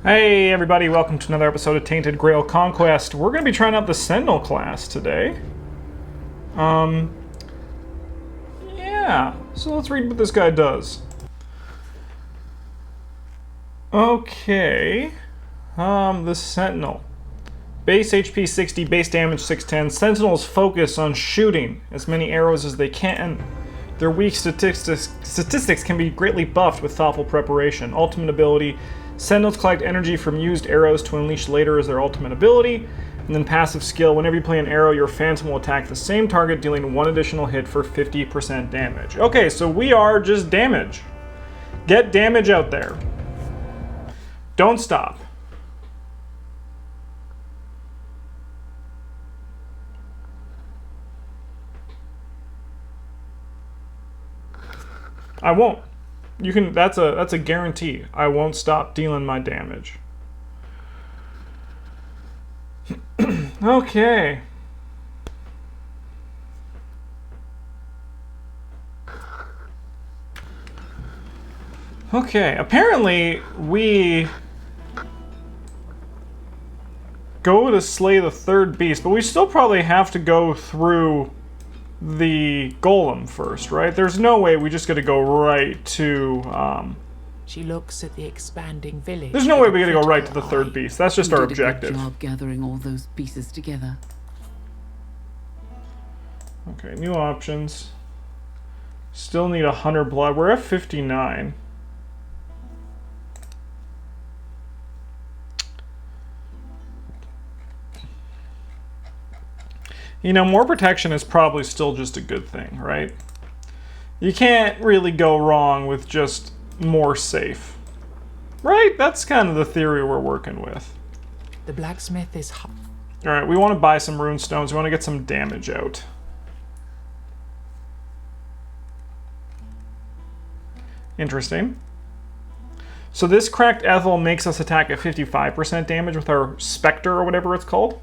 Hey everybody, welcome to another episode of Tainted Grail Conquest. We're going to be trying out the Sentinel class today. Yeah, so let's read what this guy does. Okay, the Sentinel. Base HP 60, base damage 610. Sentinels focus on shooting as many arrows as they can. Their weak statistics can be greatly buffed with thoughtful preparation. Ultimate ability: Sentinels collect energy from used arrows to unleash later as their ultimate ability. And then passive skill: whenever you play an arrow, your phantom will attack the same target, dealing one additional hit for 50% damage. Okay, so we are just damage. Get damage out there. Don't stop. I won't. You can. That's a guarantee. I won't stop dealing my damage. Okay. Okay. Apparently, we go to slay the third beast, but we still probably have to go through the golem first, right? There's no way we just gotta go right to, She looks at the expanding village. There's no way we gotta go right to the third beast. That's just our objective. You did a good job gathering all those pieces together. Okay, new options. Still need 100 blood. We're at 59. You know, more protection is probably still just a good thing, right? You can't really go wrong with just more safe. Right? That's kind of the theory we're working with. The blacksmith is Alright, we want to buy some rune stones. We want to get some damage out. Interesting. So this cracked Ethel makes us attack at 55% damage with our Spectre or whatever it's called.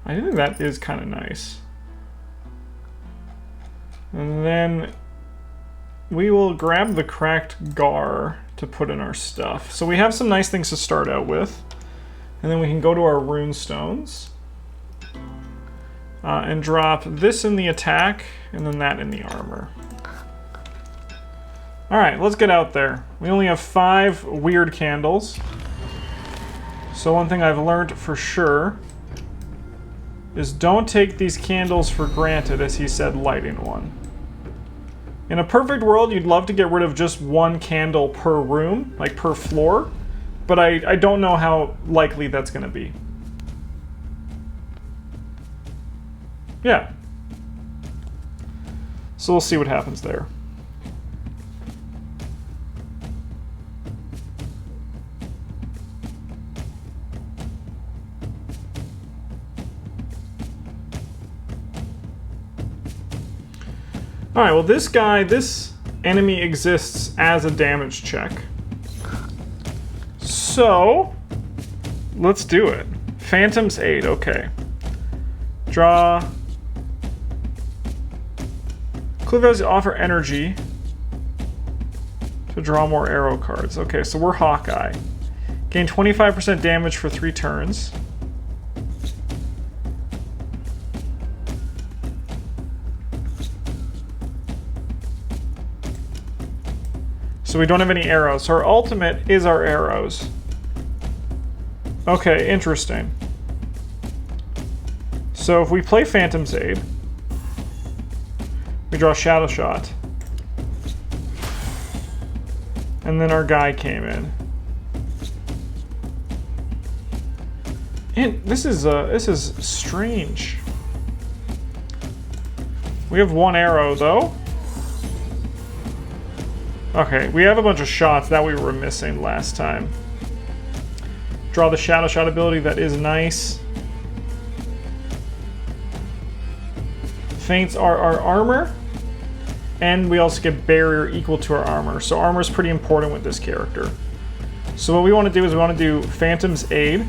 I think that is kind of nice. And then we will grab the cracked Gar to put in our stuff. So we have some nice things to start out with. And then we can go to our rune stones. And drop this in the attack, and then that in the armor. Alright, let's get out there. We only have 5 weird candles. So one thing I've learned for sure is don't take these candles for granted, as he said, lighting one. In a perfect world, you'd love to get rid of just one candle per room, like per floor, but I don't know how likely that's going to be. Yeah. So we'll see what happens there. Alright, well this enemy exists as a damage check. So, let's do it. Phantom's Aid, okay. Draw. Clivos offer energy to draw more arrow cards. Okay, so we're Hawkeye. Gain 25% damage for 3 turns. So we don't have any arrows. So our ultimate is our arrows. Okay, interesting. So if we play Phantom's Aid, we draw Shadow Shot. And then our guy came in. And this is strange. We have 1 arrow though. Okay, we have a bunch of shots that we were missing last time. Draw the Shadow Shot ability, that is nice. Feints are our armor, and we also get barrier equal to our armor. So armor is pretty important with this character. So what we want to do is we want to do Phantom's Aid,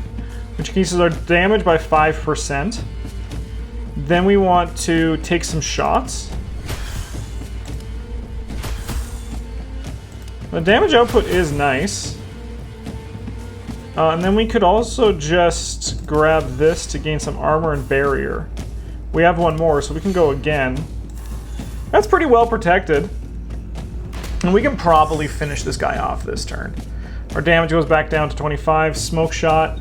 which increases our damage by 5%. Then we want to take some shots. The damage output is nice. And then we could also just grab this to gain some armor and barrier. We have one more, so we can go again. That's pretty well protected. And we can probably finish this guy off this turn. Our damage goes back down to 25. Smoke shot.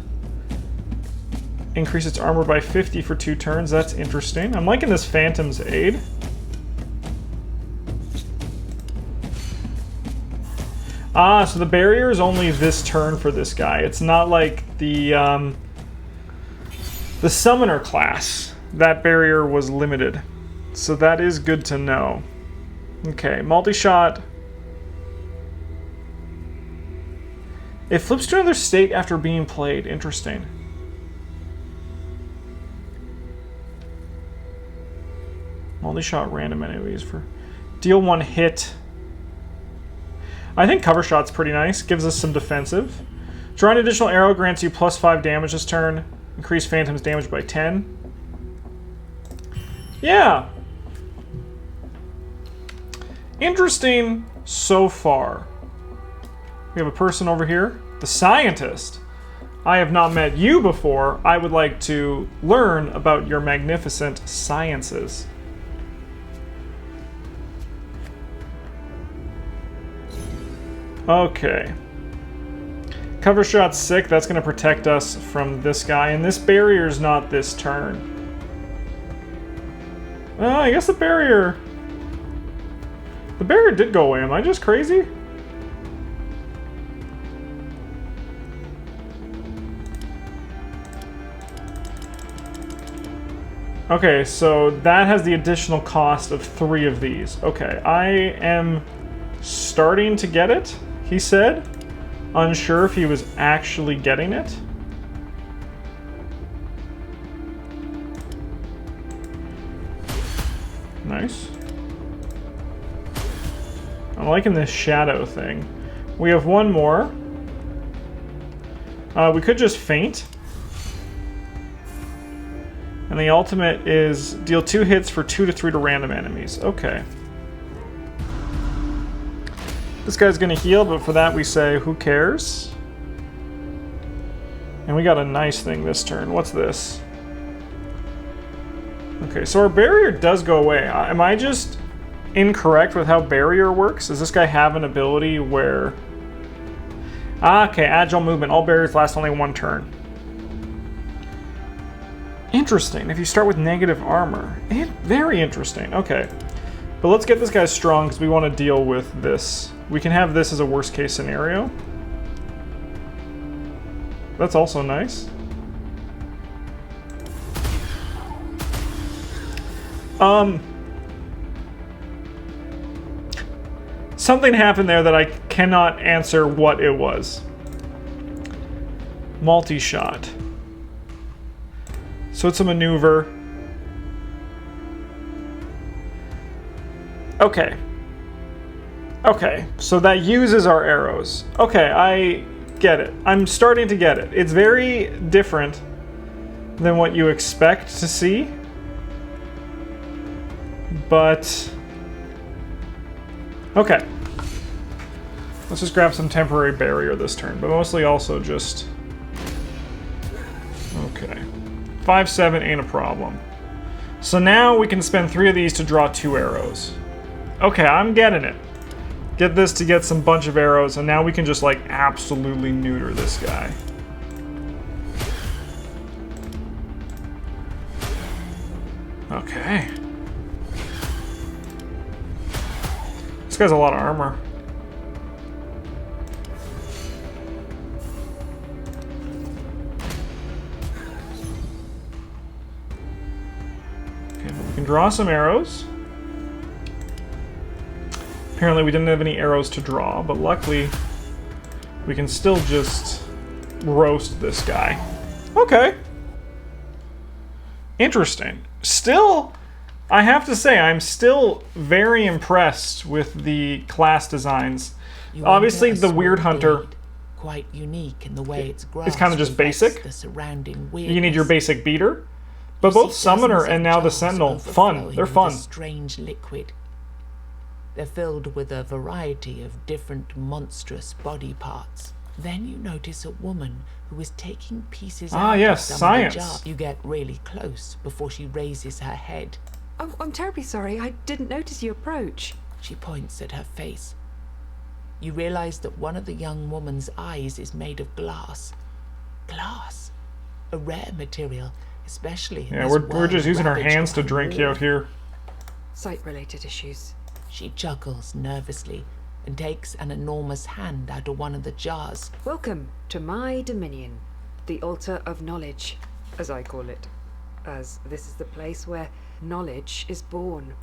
Increase its armor by 50 for 2 turns. That's interesting. I'm liking this Phantom's Aid. Ah, so the barrier is only this turn for this guy. It's not like the Summoner class. That barrier was limited. So that is good to know. Okay, multi-shot. It flips to another state after being played. Interesting. Multi-shot random enemies for... Deal 1 hit. I think cover shot's pretty nice. Gives us some defensive. Draw an additional arrow grants you +5 damage this turn. Increase Phantom's damage by 10. Yeah. Interesting so far. We have a person over here. The scientist. I have not met you before. I would like to learn about your magnificent sciences. Okay. Cover shot's sick. That's going to protect us from this guy. And this barrier's not this turn. I guess the barrier... The barrier did go away. Am I just crazy? Okay, so that has the additional cost of 3 of these. Okay, I am starting to get it, he said. Unsure if he was actually getting it. Nice. I'm liking this shadow thing. We have one more. We could just feint. And the ultimate is deal 2 hits for 2 to 3 to random enemies. Okay. This guy's gonna heal, but for that we say, who cares? And we got a nice thing this turn. What's this? Okay, so our barrier does go away. Am I just incorrect with how barrier works? Does this guy have an ability where... Ah, okay, agile movement. All barriers last only 1 turn. Interesting. If you start with negative armor. Very interesting. Okay. But let's get this guy strong because we want to deal with this. We can have this as a worst case scenario. That's also nice. Something happened there that I cannot answer what it was. Multi-shot. So it's a maneuver. Okay. Okay, so that uses our arrows. Okay, I get it. I'm starting to get it. It's very different than what you expect to see. But... okay. Let's just grab some temporary barrier this turn, but mostly also just... okay. 5-7 ain't a problem. So now we can spend 3 of these to draw 2 arrows. Okay, I'm getting it. Get this to get some bunch of arrows, and now we can just like absolutely neuter this guy. Okay. This guy's a lot of armor. Okay, but we can draw some arrows. Apparently we didn't have any arrows to draw, but luckily we can still just roast this guy. Okay. Interesting. Still, I have to say, I'm still very impressed with the class designs. Obviously, the Weird Hunter... quite unique in the way it's it's kind of just basic. The surrounding you need your basic beater. But You both see Summoner dozens of and now the jars Sentinel, fun. overflowing They're with fun. a strange liquid. They're filled with a variety of different monstrous body parts. Then you notice a woman who is taking pieces out yes, of some science. of the jar. You get really close before she raises her head. Oh, I'm terribly sorry. I didn't notice you approach. She points at her face. You realize that one of the young woman's eyes is made of glass. Glass. A rare material, especially in Yeah, this we're just world using our ravaged hands to by drink war. out here. Sight-related issues. She chuckles nervously and takes an enormous hand out of one of the jars. Welcome to my dominion, the Altar of Knowledge, as I call it, as this is the place where knowledge is born.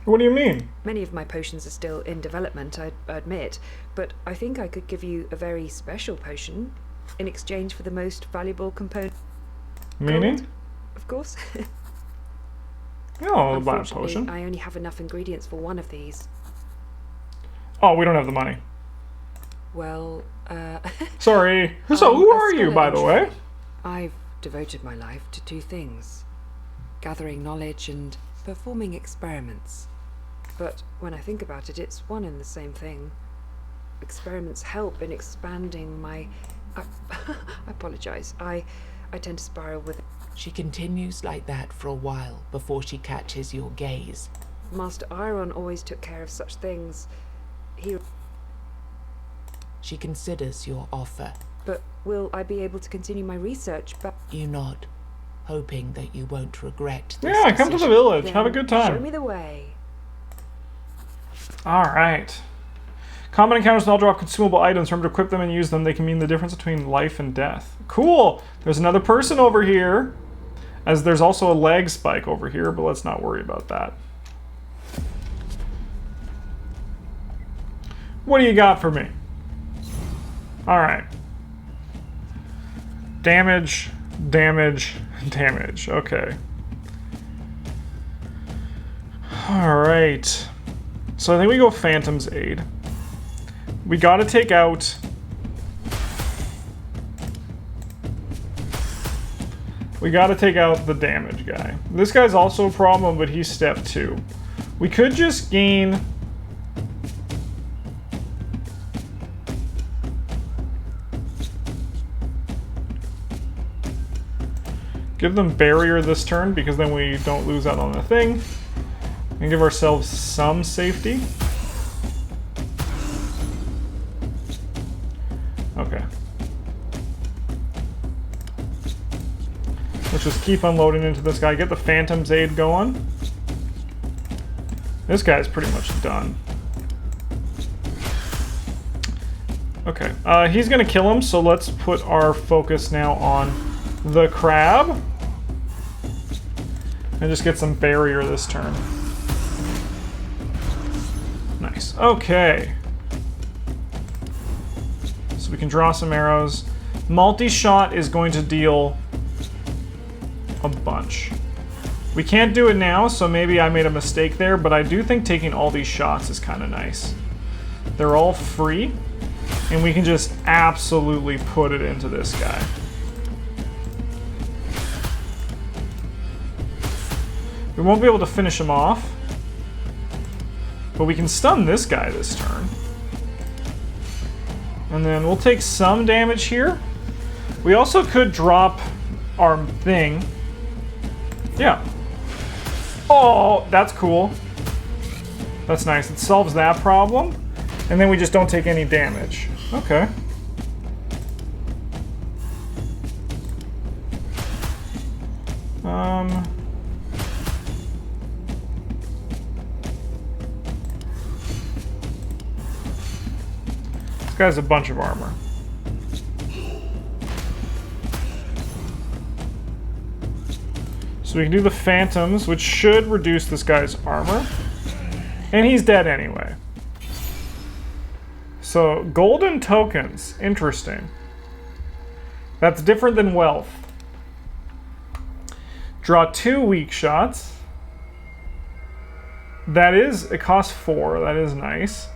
What do you mean? Many of my potions are still in development, I admit, but I think I could give you a very special potion in exchange for the most valuable component. Meaning? Gold, of course. No, I'll buy a Unfortunately, potion. I only have enough ingredients for one of these. Oh, we don't have the money. Well, Sorry. So who are you, by the way? I've devoted my life to two things: gathering knowledge and performing experiments. But when I think about it, it's one and the same thing. Experiments help in expanding my... I apologize. I tend to spiral with... She continues like that for a while before she catches your gaze. Master Iron always took care of such things. She considers your offer. But will I be able to continue my research? But You nod, hoping that you won't regret this Yeah, come to the decision. village. then Have a good show time. me the way. Alright. Common encounters and all drop consumable items. Remember to equip them and use them. They can mean the difference between life and death. Cool! There's another person over here. As there's also a lag spike over here, but let's not worry about that. What do you got for me? Alright. Damage, damage, damage. Okay. Alright. So I think we go Phantom's Aid. We gotta take out... We gotta take out the damage guy. This guy's also a problem, but he's step 2. We could just gain... Give them barrier this turn, because then we don't lose out on the thing. And give ourselves some safety. Okay. Let's just keep unloading into this guy. Get the Phantom's Aid going. This guy's pretty much done. Okay. He's gonna kill him, so let's put our focus now on the crab. And just get some barrier this turn. Nice. Okay. So we can draw some arrows. Multi-shot is going to deal a bunch. We can't do it now, so maybe I made a mistake there, but I do think taking all these shots is kind of nice. They're all free, and we can just absolutely put it into this guy. We won't be able to finish him off, but we can stun this guy this turn. And then we'll take some damage here. We also could drop our thing. Yeah. Oh, that's cool. That's nice. It solves that problem. And then we just don't take any damage. Okay. This guy's a bunch of armor. So we can do the Phantoms, which should reduce this guy's armor. And he's dead anyway. So, golden tokens. Interesting. That's different than wealth. Draw 2 weak shots. That is, it costs 4. That is nice.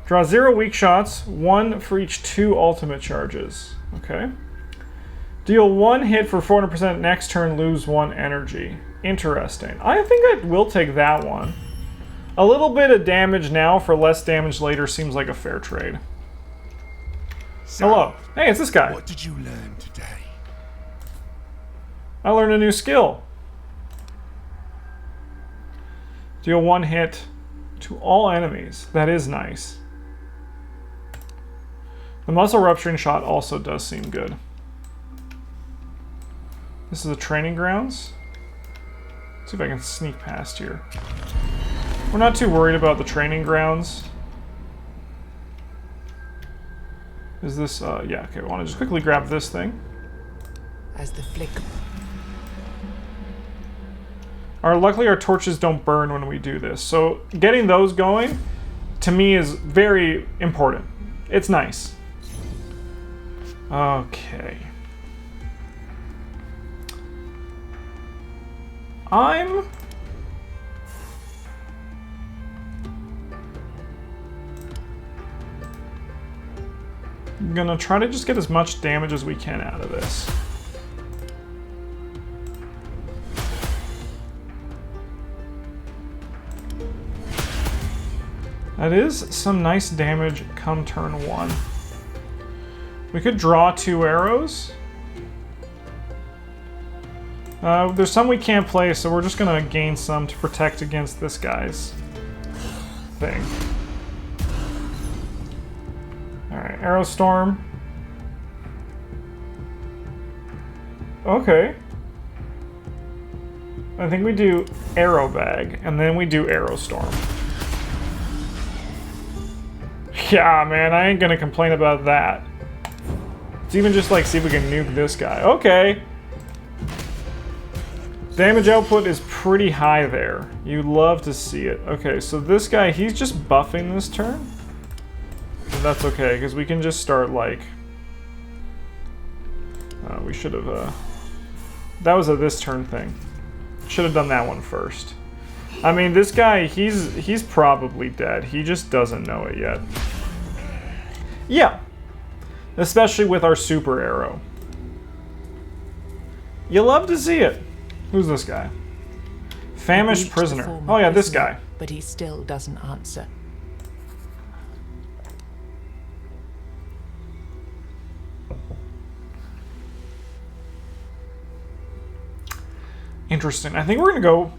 Draw 0 weak shots, 1 for each 2 ultimate charges. Okay. Deal 1 hit for 400%, next turn lose 1 energy. Interesting. I think I will take that one. A little bit of damage now for less damage later seems like a fair trade. So, Hello. Hey, it's this guy. what did you learn today? I learned a new skill. Deal 1 hit to all enemies. That is nice. The muscle rupturing shot also does seem good. This is the training grounds. Let's see if I can sneak past here. We're not too worried about the training grounds. Is this, yeah, okay, we want to just quickly grab this thing. As the flick. Luckily our torches don't burn when we do this, so getting those going, to me, is very important. It's nice. Okay. I'm gonna try to just get as much damage as we can out of this. That is some nice damage come turn 1. We could draw 2 arrows. There's some we can't play, so we're just gonna gain some to protect against this guy's thing. Alright, Arrow Storm. Okay. I think we do Arrow Bag, and then we do Arrow Storm. Yeah, man, I ain't gonna complain about that. Let's even just, like, see if we can nuke this guy. Okay. Damage output is pretty high there. You love to see it. Okay, so this guy, he's just buffing this turn. But that's okay, because we can just start, like... we should have, that was a this turn thing. Should have done that one first. I mean, this guy, he's probably dead. He just doesn't know it yet. Yeah. Especially with our super arrow. You love to see it. Who's this guy? Famished prisoner. Oh yeah, this guy. But he still doesn't answer. Interesting. I think we're gonna go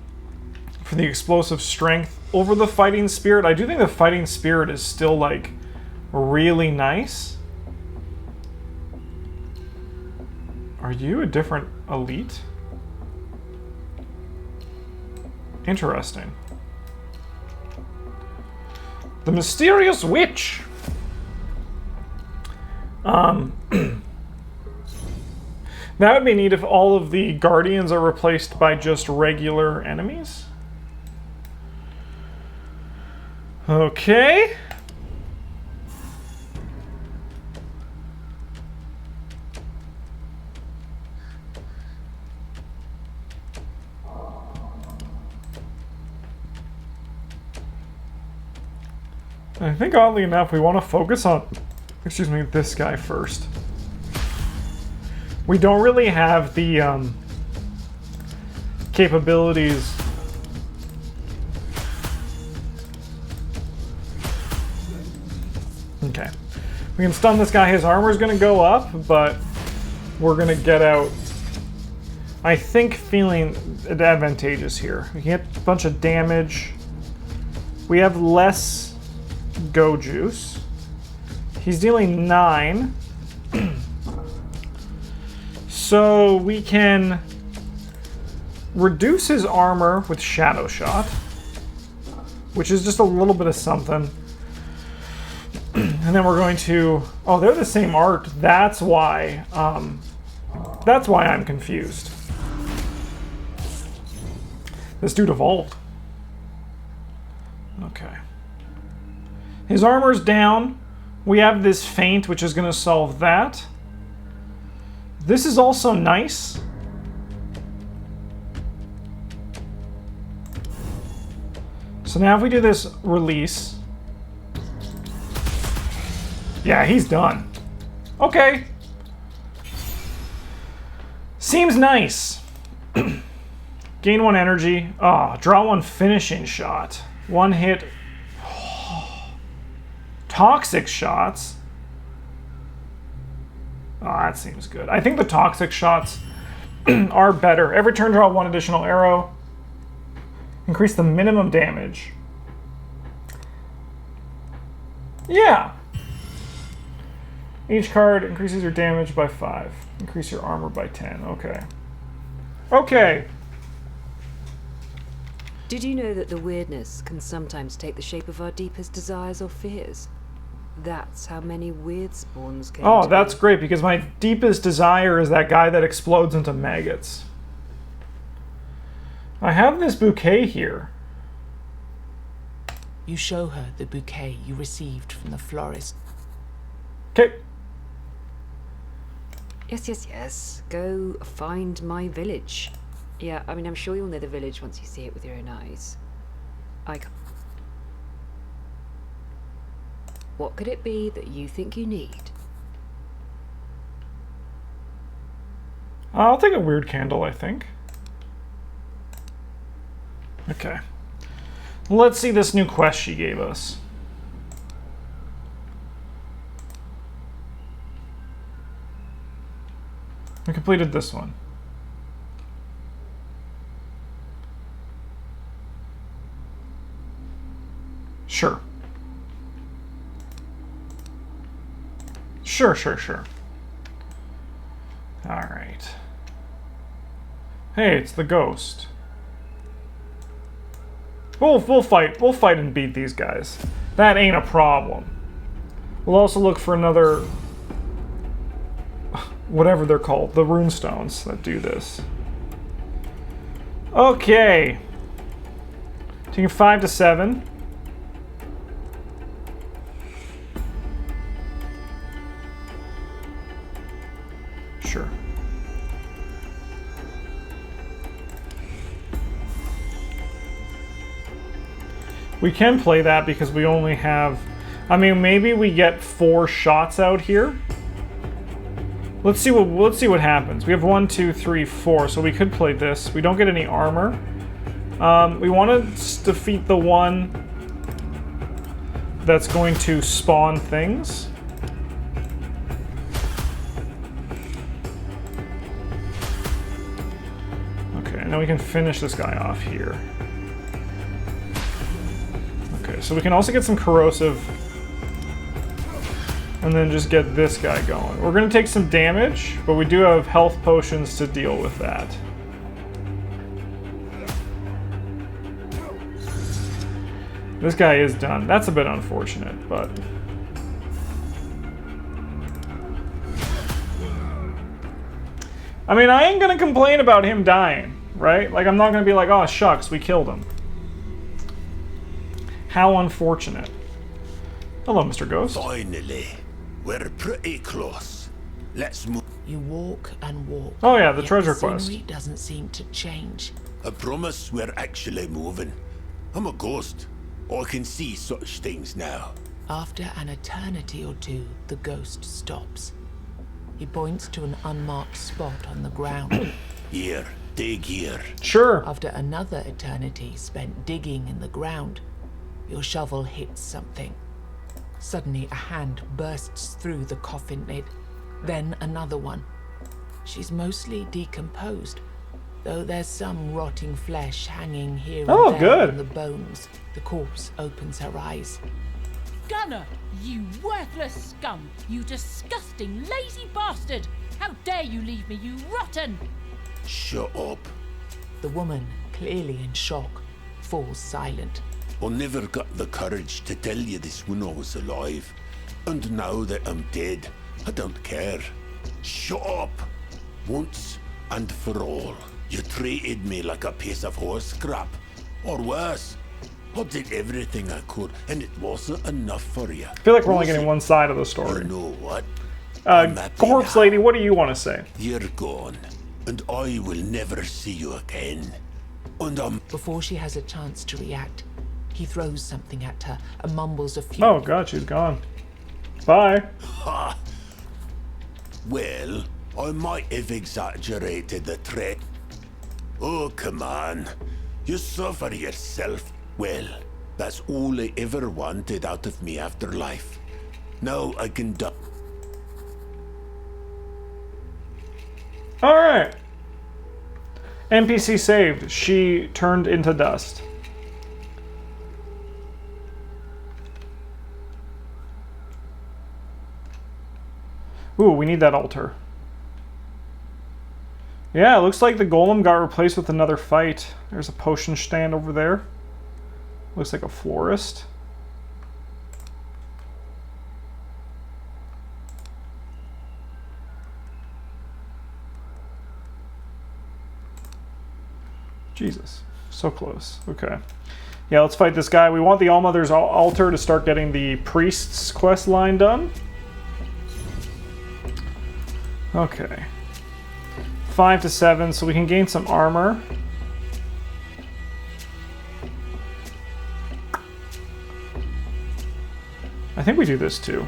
for the explosive strength over the fighting spirit. I do think the fighting spirit is still, like, really nice. Are you a different elite? Interesting. The mysterious witch. That would be neat if all of the guardians are replaced by just regular enemies. Okay. I think oddly enough we want to focus on, excuse me, this guy first. We don't really have the capabilities. Okay. We can stun this guy. His armor's going to go up, but we're going to get out, I think, feeling advantageous here. We get a bunch of damage. We have less go juice. He's dealing 9. So we can reduce his armor with Shadow Shot, which is just a little bit of something. And then we're going to... Oh, they're the same art. That's why I'm confused. This dude evolved. Okay. His armor's down. We have this feint, which is going to solve that. This is also nice. So now if we do this release... Yeah, he's done. Okay. Seems nice. Gain 1 energy. Draw 1 finishing shot. 1 hit. Toxic shots. That seems good. I think the toxic shots are better. Every turn, draw 1 additional arrow. Increase the minimum damage. Yeah. Each card increases your damage by 5. Increase your armor by 10. Okay. Okay. Did you know that the weirdness can sometimes take the shape of our deepest desires or fears? That's how many weird spawns came Oh, to that's be. great, because my deepest desire is that guy that explodes into maggots. I have this bouquet here. You show her the bouquet you received from the florist. Okay. Yes. Go find my village. Yeah, I mean, I'm sure you'll know the village once you see it with your own eyes. What could it be that you think you need? I'll take a weird candle, I think. Okay. Let's see this new quest she gave us. We completed this one. Sure. Sure. Alright. Hey, it's the ghost. We'll fight and beat these guys. That ain't a problem. We'll also look for another... whatever they're called. The runestones that do this. Okay. Taking 5 to 7. Sure. We can play that because we only have... I mean, maybe we get 4 shots out here. Let's see what happens. We have 1, 2, 3, 4, so we could play this. We don't get any armor. We want to defeat the one that's going to spawn things. Okay, and then we can finish this guy off here. Okay, so we can also get some corrosive and then just get this guy going. We're going to take some damage, but we do have health potions to deal with that. This guy is done. That's a bit unfortunate, but... I mean, I ain't going to complain about him dying, right? Like, I'm not going to be like, oh, shucks, we killed him. How unfortunate. Hello, Mr. Ghost. Finally, we're pretty close. Let's move. You walk and walk. Oh yeah, the yet treasure the quest. scenery doesn't seem to change. I promise we're actually moving. I'm a ghost. I can see such things now. After an eternity or two, the ghost stops. He points to an unmarked spot on the ground. Here, dig here. Sure. After another eternity spent digging in the ground, your shovel hits something. Suddenly, a hand bursts through the coffin lid. Then another one. She's mostly decomposed, though there's some rotting flesh hanging here and Oh, there good. on the bones. The corpse opens her eyes. Gunner, you worthless scum! You disgusting, lazy bastard! How dare you leave me, you rotten! Shut up. The woman, clearly in shock, falls silent. I never got the courage to tell you this when I was alive. And now that I'm dead, I don't care. Shut up. Once and for all, you treated me like a piece of horse scrap. Or worse. I did everything I could, and it wasn't enough for you. I feel like we're only getting one side of the You story. know what? I'm happy Corpse now. Lady, what do you want to say? You're gone, and I will never see you again. And I'm... Before she has a chance to react, he throws something at her and mumbles a few. Oh god, she's gone. Bye. Well, I might have exaggerated the threat. Oh, come on. You suffer yourself. Well, that's all I ever wanted out of me afterlife. Now I can die. Alright. NPC saved. She turned into dust. Ooh, we need that altar. Yeah, it looks like the golem got replaced with another fight. There's a potion stand over there. Looks like a florist. Jesus, so close. Okay. Yeah, let's fight this guy. We want the Allmother's altar to start getting the priest's quest line done. Okay. 5 to 7, so we can gain some armor. I think we do this too.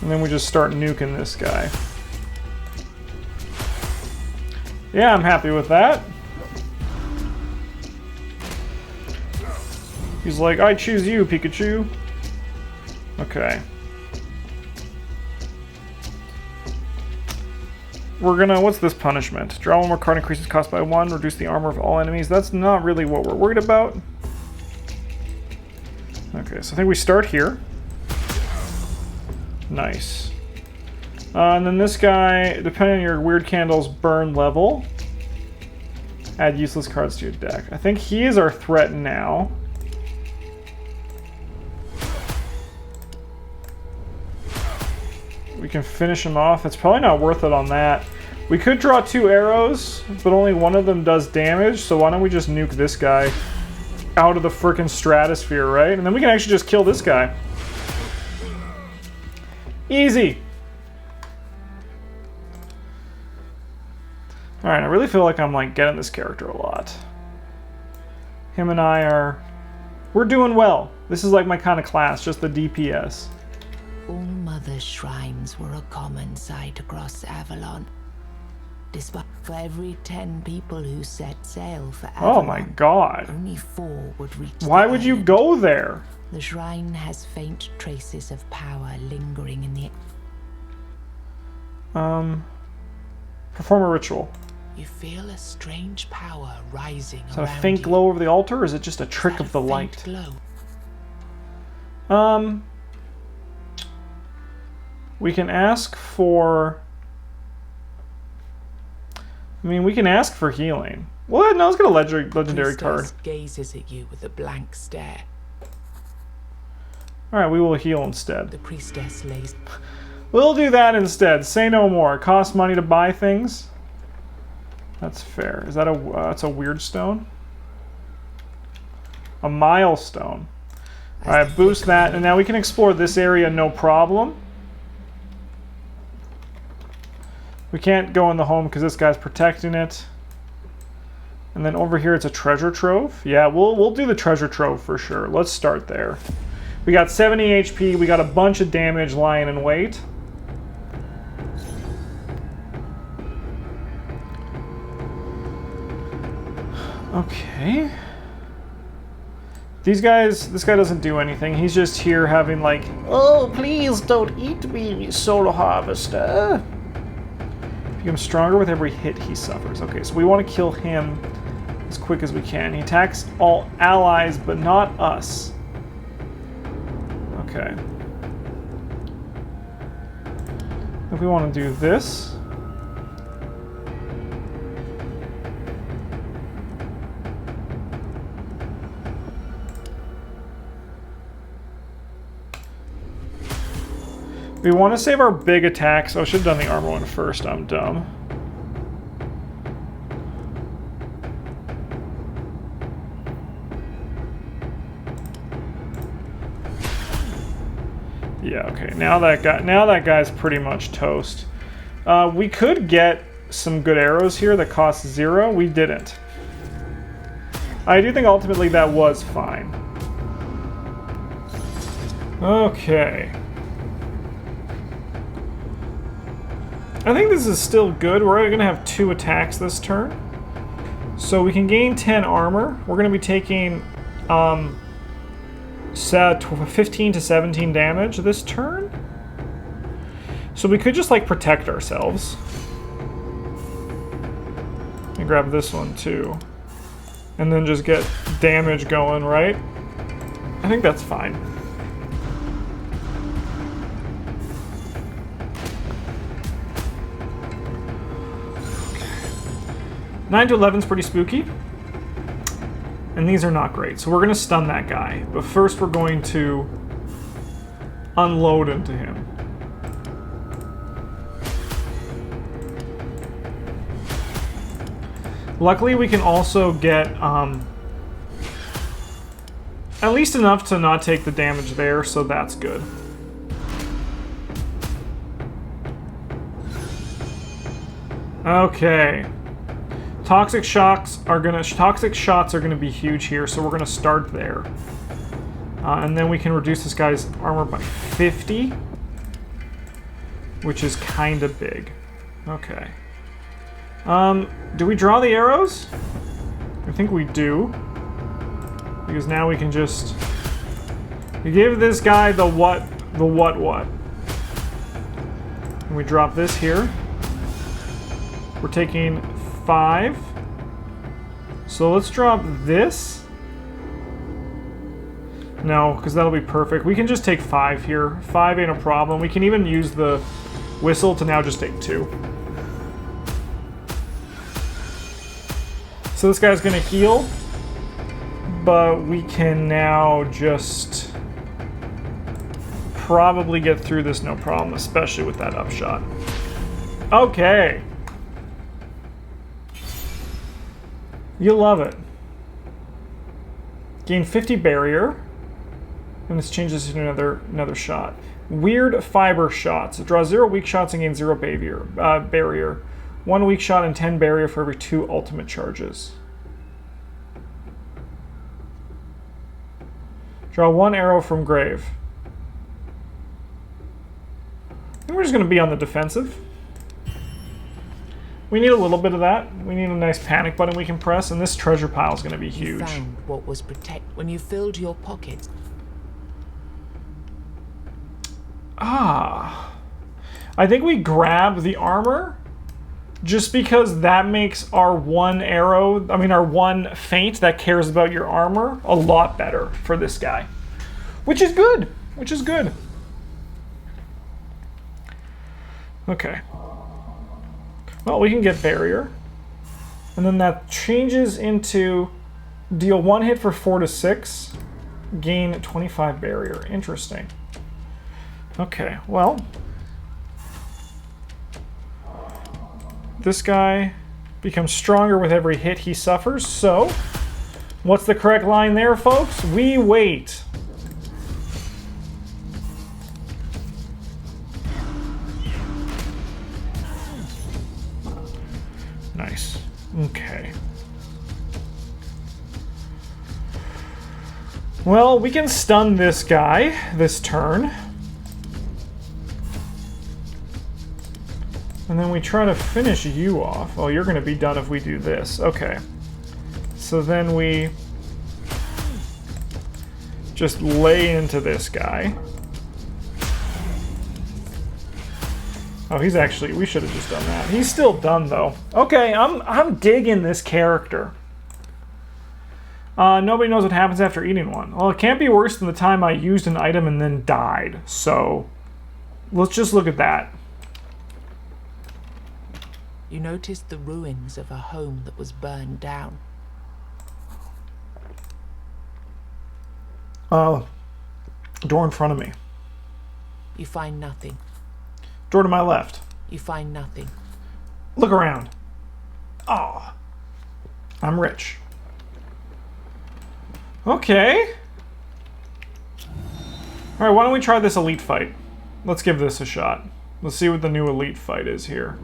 And then we just start nuking this guy. Yeah, I'm happy with that. He's like, I choose you, Pikachu. Okay. We're gonna, what's this punishment? Draw one more card, increases cost by 1, reduce the armor of all enemies. That's not really what we're worried about. Okay, so I think we start here. Nice. And then this guy, depending on your weird candle's burn level, add useless cards to your deck. I think he is our threat now. We can finish him off. It's probably not worth it on that. We could draw 2 arrows, but only one of them does damage, so why don't we just nuke this guy out of the frickin' stratosphere, right? And then we can actually just kill this guy. Easy! Alright, I really feel like I'm like getting this character a lot. Him and I are... We're doing well. This is like my kind of class, just the DPS. All Mother's shrines were a common sight across Avalon. Despite for every 10 people who set sail for Avalon, Oh my god. only 4 would reach the Why would you island. go there? The shrine has faint traces of power lingering in the... Perform a ritual. You feel a strange power rising Is that a around faint you. glow over the altar, or is it just a trick Is that of the a light? faint glow? We can ask for... I mean, we can ask for healing. Well, no, let's get a legendary card. Priestess gazes at you with a blank stare. Alright, we will heal instead. The priestess lays... We'll do that instead. Say no more. It costs money to buy things. That's fair. Is that a... that's a weird stone? A milestone. Alright, boost that. And now we can explore this area no problem. We can't go in the home because this guy's protecting it. And then over here it's a treasure trove. Yeah, we'll do the treasure trove for sure. Let's start there. We got 70 HP. We got a bunch of damage lying in wait. Okay. These guys, this guy doesn't do anything. He's just here having like, oh, please don't eat me, soul harvester. Becomes stronger with every hit he suffers. Okay, so we want to kill him as quick as we can. He attacks all allies, but not us. Okay. If we want to do this... We want to save our big attacks. Oh, I should have done the armor one first. I'm dumb. Yeah, okay. Now that guy's pretty much toast. We could get some good arrows here that cost 0. We didn't. I do think ultimately that was fine. I think this is still good. We're going to have 2 attacks this turn. So we can gain 10 armor. We're going to be taking 15 to 17 damage this turn. So we could just, like, protect ourselves. And grab this one, too. And then just get damage going, right? I think that's fine. Okay. 9 to 11 is pretty spooky. And these are not great. So we're going to stun that guy. But first we're going to unload into him. Luckily, we can also get at least enough to not take the damage there, so that's good. Okay. Toxic shots are gonna be huge here, so we're gonna start there. And then we can reduce this guy's armor by 50, which is kind of big. Okay. Do we draw the arrows? I think we do. Because now we can just give this guy the what. And we drop this here. We're taking 5. So let's drop this. No, because that'll be perfect. We can just take 5 here. 5 ain't a problem. We can even use the whistle to now just take 2. So this guy's gonna heal, but we can now just probably get through this no problem, especially with that upshot. Okay. You'll love it. Gain 50 barrier, and this changes to another shot. Weird fiber shots. Draw 0 weak shots and gain 0 barrier. 1 weak shot and 10 barrier for every 2 ultimate charges. Draw 1 arrow from grave. I think we're just going to be on the defensive. We need a little bit of that. We need a nice panic button we can press, and this treasure pile is going to be huge. You found what was when you filled your pockets. I think we grab the armor just because that makes our one feint that cares about your armor a lot better for this guy. Which is good. Okay. Well, we can get barrier. And then that changes into deal 1 hit for 4 to 6, gain 25 barrier. Interesting. Okay, well, this guy becomes stronger with every hit he suffers, so what's the correct line there, folks? We wait. Nice. Okay. Well, we can stun this guy this turn. And then we try to finish you off. Oh, you're going to be done if we do this. Okay. So then we just lay into this guy. Oh, he's actually... We should have just done that. He's still done, though. Okay, I'm digging this character. Nobody knows what happens after eating one. Well, it can't be worse than the time I used an item and then died. So, let's just look at that. You noticed the ruins of a home that was burned down. Door in front of me. You find nothing. Door to my left. You find nothing. Look around. Oh, I'm rich. Okay. All right, why don't we try this elite fight? Let's give this a shot. Let's see what the new elite fight is here.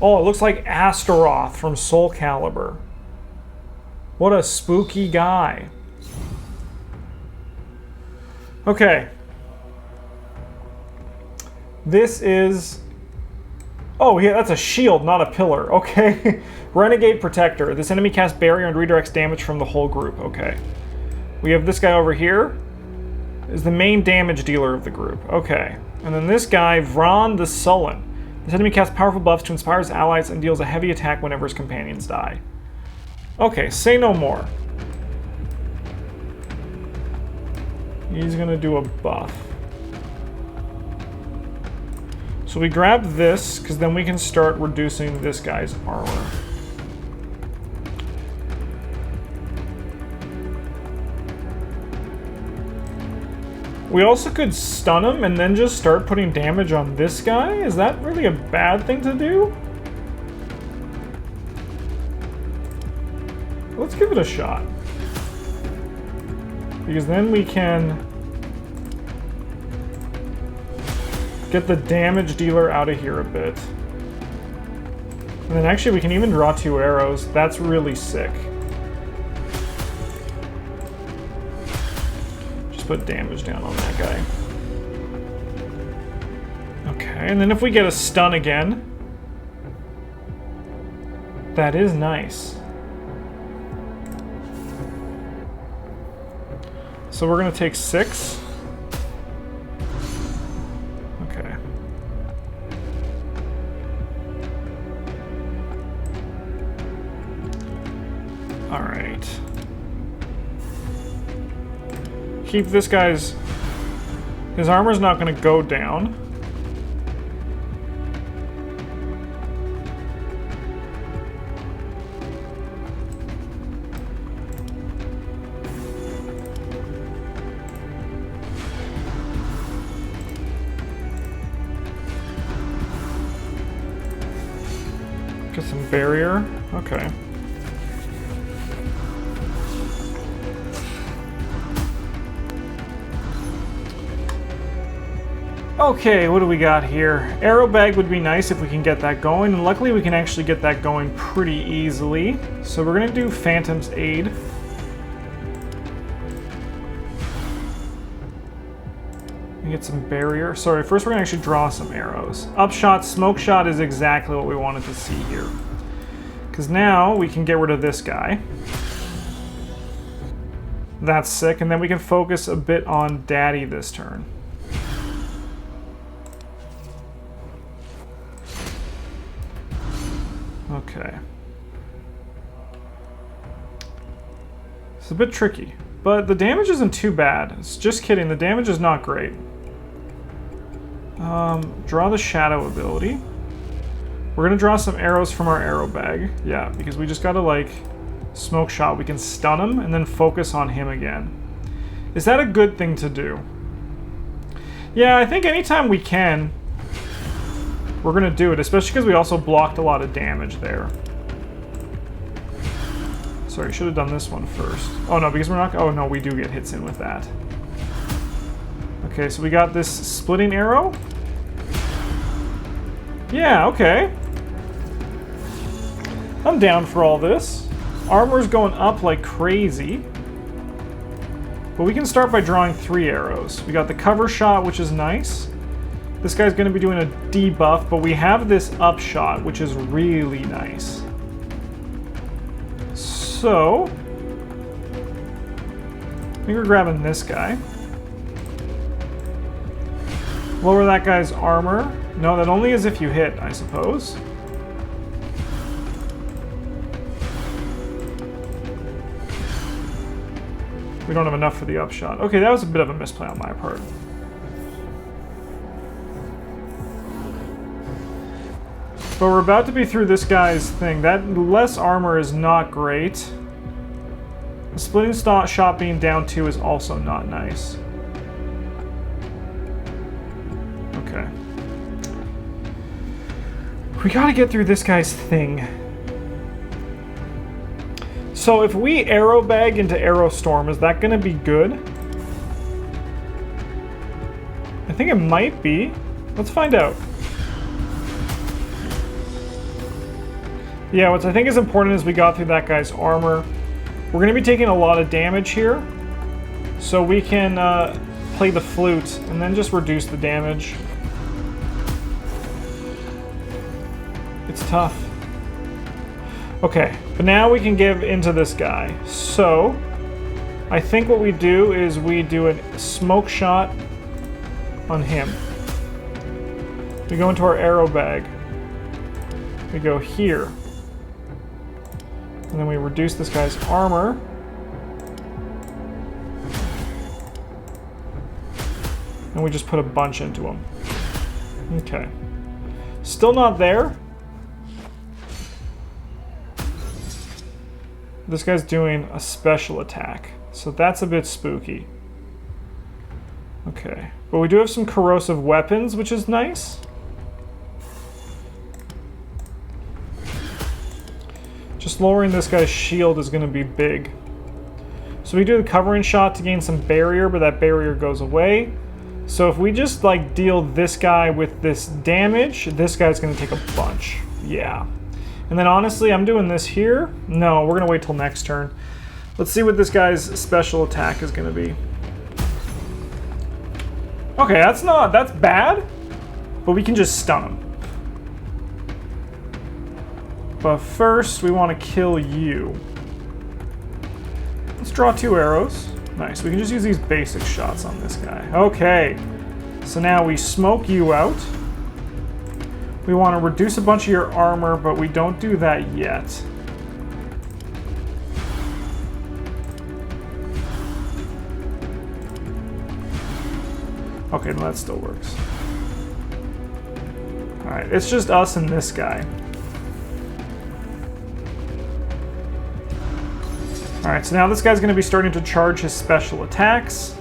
Oh, it looks like Astaroth from Soul Calibur. What a spooky guy. Okay. This is... Oh, yeah, that's a shield, not a pillar. Okay. Renegade Protector. This enemy casts barrier and redirects damage from the whole group. Okay. We have this guy over here. Is the main damage dealer of the group. Okay. And then this guy, Vron the Sullen. This enemy casts powerful buffs to inspire his allies and deals a heavy attack whenever his companions die. Okay, say no more. He's gonna do a buff. So we grab this, because then we can start reducing this guy's armor. We also could stun him and then just start putting damage on this guy? Is that really a bad thing to do? Let's give it a shot. Because then we can get the damage dealer out of here a bit. And then actually we can even draw 2 arrows. That's really sick. Just put damage down on that guy. Okay, and then if we get a stun again, that is nice. So we're gonna take 6. Okay. All right. Keep this guy's... His armor's not gonna go down. Get some barrier. Okay. Okay, what do we got here? Arrow bag would be nice if we can get that going, and luckily we can actually get that going pretty easily. So we're gonna do Phantom's Aid. Get some barrier. Sorry, first we're gonna actually draw some arrows. Upshot, smoke shot is exactly what we wanted to see here. Because now we can get rid of this guy. That's sick, and then we can focus a bit on Daddy this turn. Okay. It's a bit tricky, but the damage isn't too bad. It's just kidding, the damage is not great. Draw the shadow ability. We're gonna draw some arrows from our arrow bag. Yeah, because we just gotta like smoke shot. We can stun him and then focus on him again. Is that a good thing to do? Yeah, I think anytime we can, we're gonna do it, especially because we also blocked a lot of damage there. Sorry, should have done this one first. Oh no, because we're not, oh no, we do get hits in with that. Okay, so we got this splitting arrow. Yeah, okay. I'm down for all this. Armor's going up like crazy. But we can start by drawing 3 arrows. We got the cover shot, which is nice. This guy's going to be doing a debuff, but we have this upshot, which is really nice. So, I think we're grabbing this guy. Lower that guy's armor. No, that only is if you hit, I suppose. We don't have enough for the upshot. Okay, that was a bit of a misplay on my part. But we're about to be through this guy's thing. That less armor is not great. The splitting shot being down 2 is also not nice. Okay. We gotta get through this guy's thing. So if we arrow bag into arrow storm, is that gonna be good? I think it might be. Let's find out. Yeah, what I think is important is we got through that guy's armor. We're going to be taking a lot of damage here, so we can play the flute and then just reduce the damage. It's tough. Okay, but now we can give into this guy. So, I think what we do is we do a smoke shot on him. We go into our arrow bag. We go here. And then we reduce this guy's armor. And we just put a bunch into him. Okay. Still not there. This guy's doing a special attack. So that's a bit spooky. Okay. But we do have some corrosive weapons, which is nice. Just lowering this guy's shield is going to be big. So we do the covering shot to gain some barrier, but that barrier goes away. So if we just like deal this guy with this damage, this guy's going to take a bunch. Yeah. And then honestly, I'm doing this here. No, we're going to wait till next turn. Let's see what this guy's special attack is going to be. Okay, that's bad, but we can just stun him. But first, we want to kill you. Let's draw 2 arrows. Nice, we can just use these basic shots on this guy. Okay, so now we smoke you out. We want to reduce a bunch of your armor, but we don't do that yet. Okay, no, that still works. Alright, it's just us and this guy. Alright, so now this guy's going to be starting to charge his special attacks.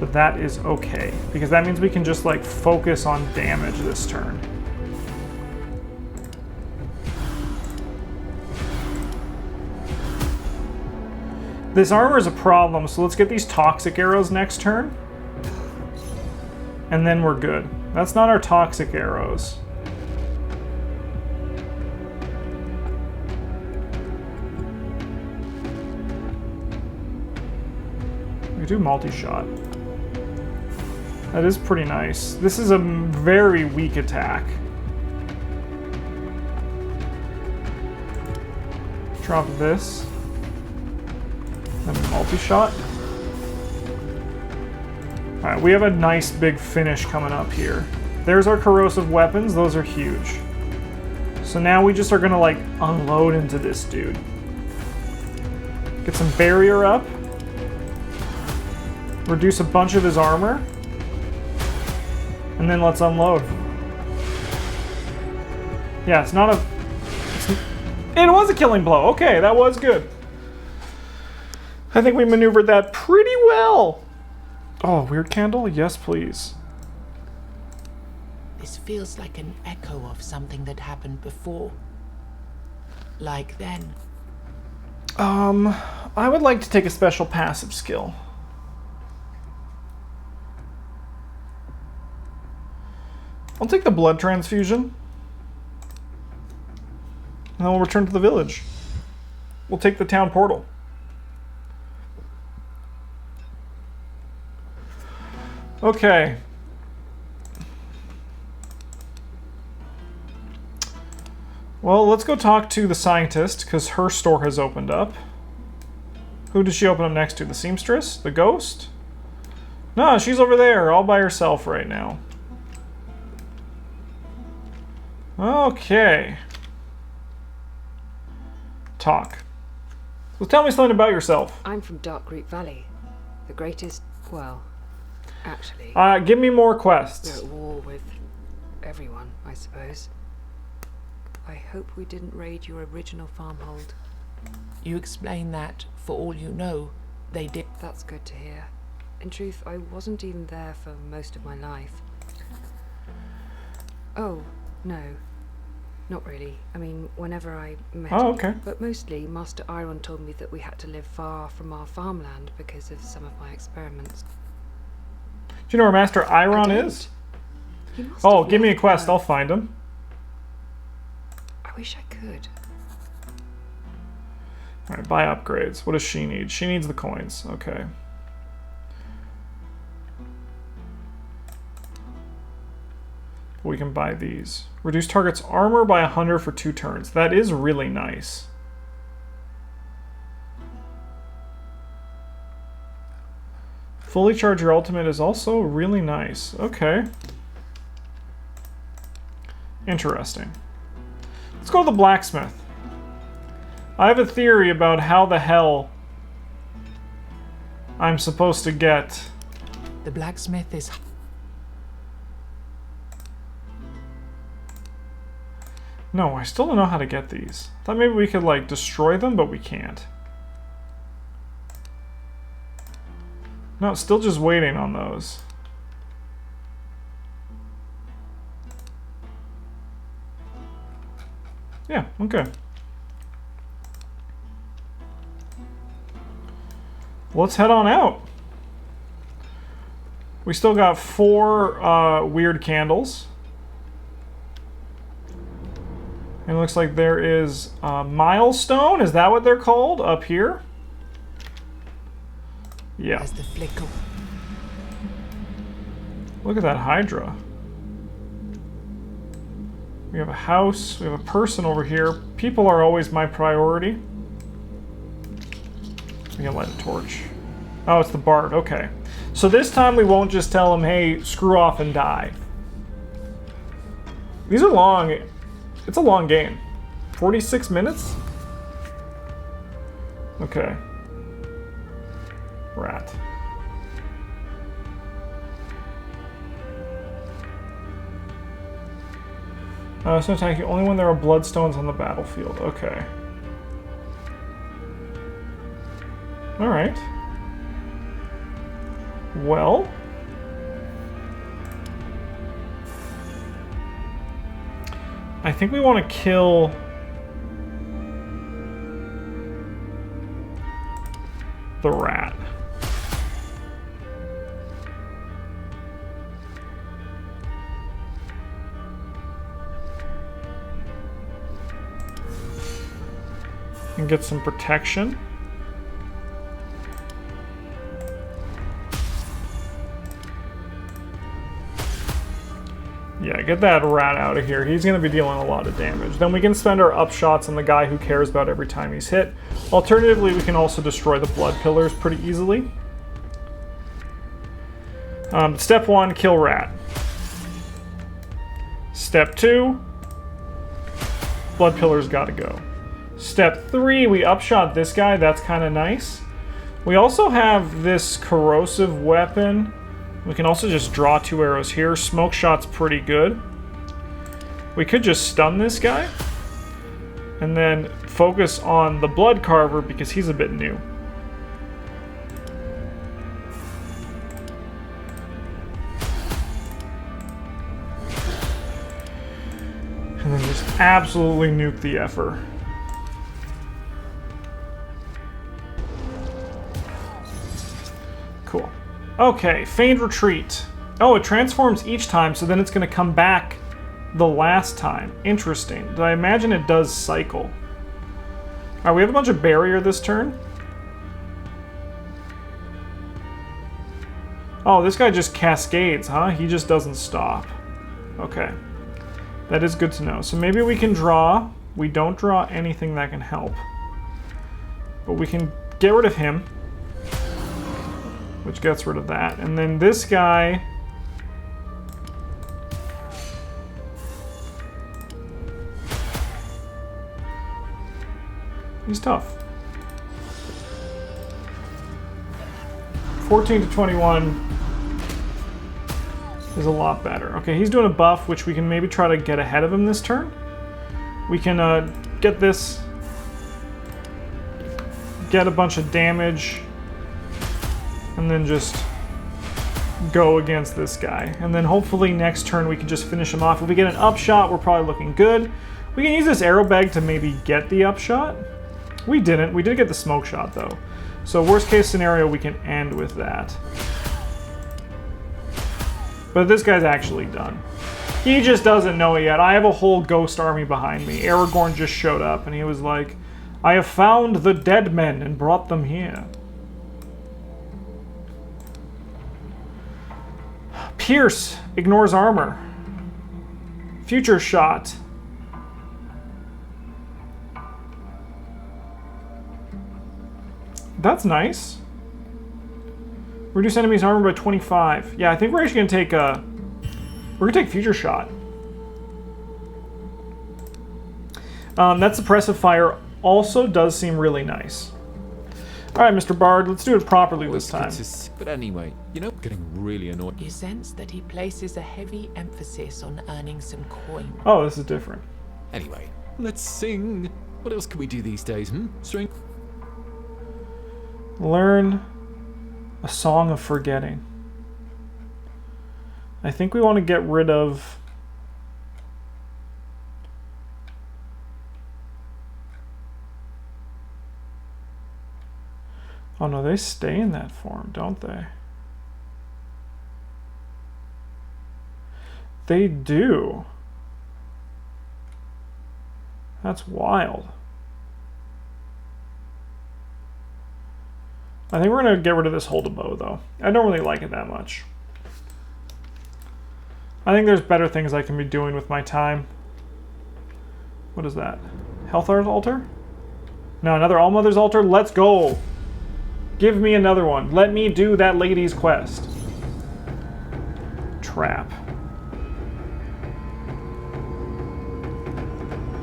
But that is okay, because that means we can just, like, focus on damage this turn. This armor is a problem, so let's get these toxic arrows next turn. And then we're good. That's not our toxic arrows. We do multi-shot. That is pretty nice. This is a very weak attack. Drop this. Then multi-shot. Alright, we have a nice big finish coming up here. There's our corrosive weapons. Those are huge. So now we just are going to, like, unload into this dude. Get some barrier up. Reduce a bunch of his armor. And then let's unload. Yeah, it's not a... It was a killing blow. Okay, that was good. I think we maneuvered that pretty well. Oh, weird candle? Yes, please. This feels like an echo of something that happened before. Like then. I would like to take a special passive skill. I'll take the blood transfusion. And then we'll return to the village. We'll take the town portal. Okay. Well, let's go talk to the scientist, because her store has opened up. Who does she open up next to? The seamstress? The ghost? No, she's over there, all by herself right now. Okay. Talk. So tell me something about yourself. I'm from Dark Creek Valley. The greatest, well, actually, Give me more quests. we're at war with everyone, I suppose. I hope we didn't raid your original farmhold. You explain that, for all you know, they did. That's good to hear. In truth, I wasn't even there for most of my life. Oh, no. Not really. I mean, whenever I met Oh, you. okay. But mostly, Master Iron told me that we had to live far from our farmland because of some of my experiments. Do you know where Master Iron I don't. is? He must Oh, have give me a left quest. now. I'll find him. I wish I could. Alright, buy upgrades. What does she need? She needs the coins. Okay. We can buy these. Reduce target's armor by 100 for 2 turns. That is really nice. Fully charge your ultimate is also really nice. Okay. Interesting. Let's go to the blacksmith. I have a theory about how the hell I'm supposed to get... The blacksmith is... No, I still don't know how to get these. I thought maybe we could, like, destroy them, but we can't. No, still just waiting on those. Yeah, okay. Let's head on out. We still got 4 weird candles. And it looks like there is a milestone. Is that what they're called? Up here? Yeah. As the flicker. Look at that Hydra. We have a house. We have a person over here. People are always my priority. We can light a torch. Oh, it's the bard. Okay. So this time we won't just tell him, hey, screw off and die. These are long. It's a long game. 46 minutes? Okay. Rat. So attack you only when there are bloodstones on the battlefield. Okay. Alright. Well. I think we want to kill... the rat. And get some protection. Yeah, get that rat out of here. He's going to be dealing a lot of damage. Then we can spend our upshots on the guy who cares about every time he's hit. Alternatively, we can also destroy the blood pillars pretty easily. Step 1, kill rat. Step 2, blood pillars gotta go. Step 3, we upshot this guy. That's kind of nice. We also have this corrosive weapon. We can also just draw 2 arrows here. Smoke shot's pretty good. We could just stun this guy. And then focus on the blood carver because he's a bit new. And then just absolutely nuke the effer. Cool. Okay, feigned retreat. Oh, it transforms each time, so then it's going to come back the last time. Interesting. Did I imagine it does cycle? Alright, we have a bunch of barrier this turn. Oh, this guy just cascades, huh? He just doesn't stop. Okay. That is good to know. So maybe we can draw. We don't draw anything that can help. But we can get rid of him. Which gets rid of that. And then this guy... he's tough. 14 to 21 is a lot better. Okay, he's doing a buff, which we can maybe try to get ahead of him this turn. We can get this... get a bunch of damage... and then just go against this guy. And then hopefully next turn we can just finish him off. If we get an upshot, we're probably looking good. We can use this arrow bag to maybe get the upshot. We didn't. We did get the smoke shot, though. So worst case scenario, we can end with that. But this guy's actually done. He just doesn't know it yet. I have a whole ghost army behind me. Aragorn just showed up, and he was like, I have found the dead men and brought them here. Pierce ignores armor. Future shot. That's nice. Reduce enemies' armor by 25. Yeah, I think we're actually gonna take we're gonna take future shot. That suppressive fire also does seem really nice. All right, Mr. Bard, let's do it properly this time. But anyway, you know, getting really annoyed. You sense that he places a heavy emphasis on earning some coin. Oh, this is different. Anyway, let's sing. What else can we do these days, String? Learn a song of forgetting. I think we want to get rid of... Oh no, they stay in that form, don't they? They do. That's wild. I think we're going to get rid of this hold a bow, though. I don't really like it that much. I think there's better things I can be doing with my time. What is that? Health altar? No, another All-Mother's altar? Let's go! Give me another one. Let me do that lady's quest. Trap.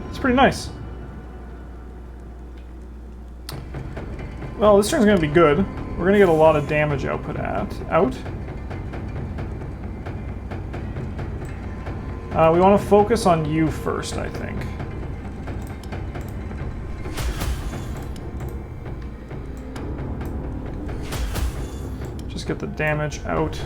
It's pretty nice. Well, this turn's gonna be good. We're gonna get a lot of damage output out. We want to focus on you first, I think. Just get the damage out.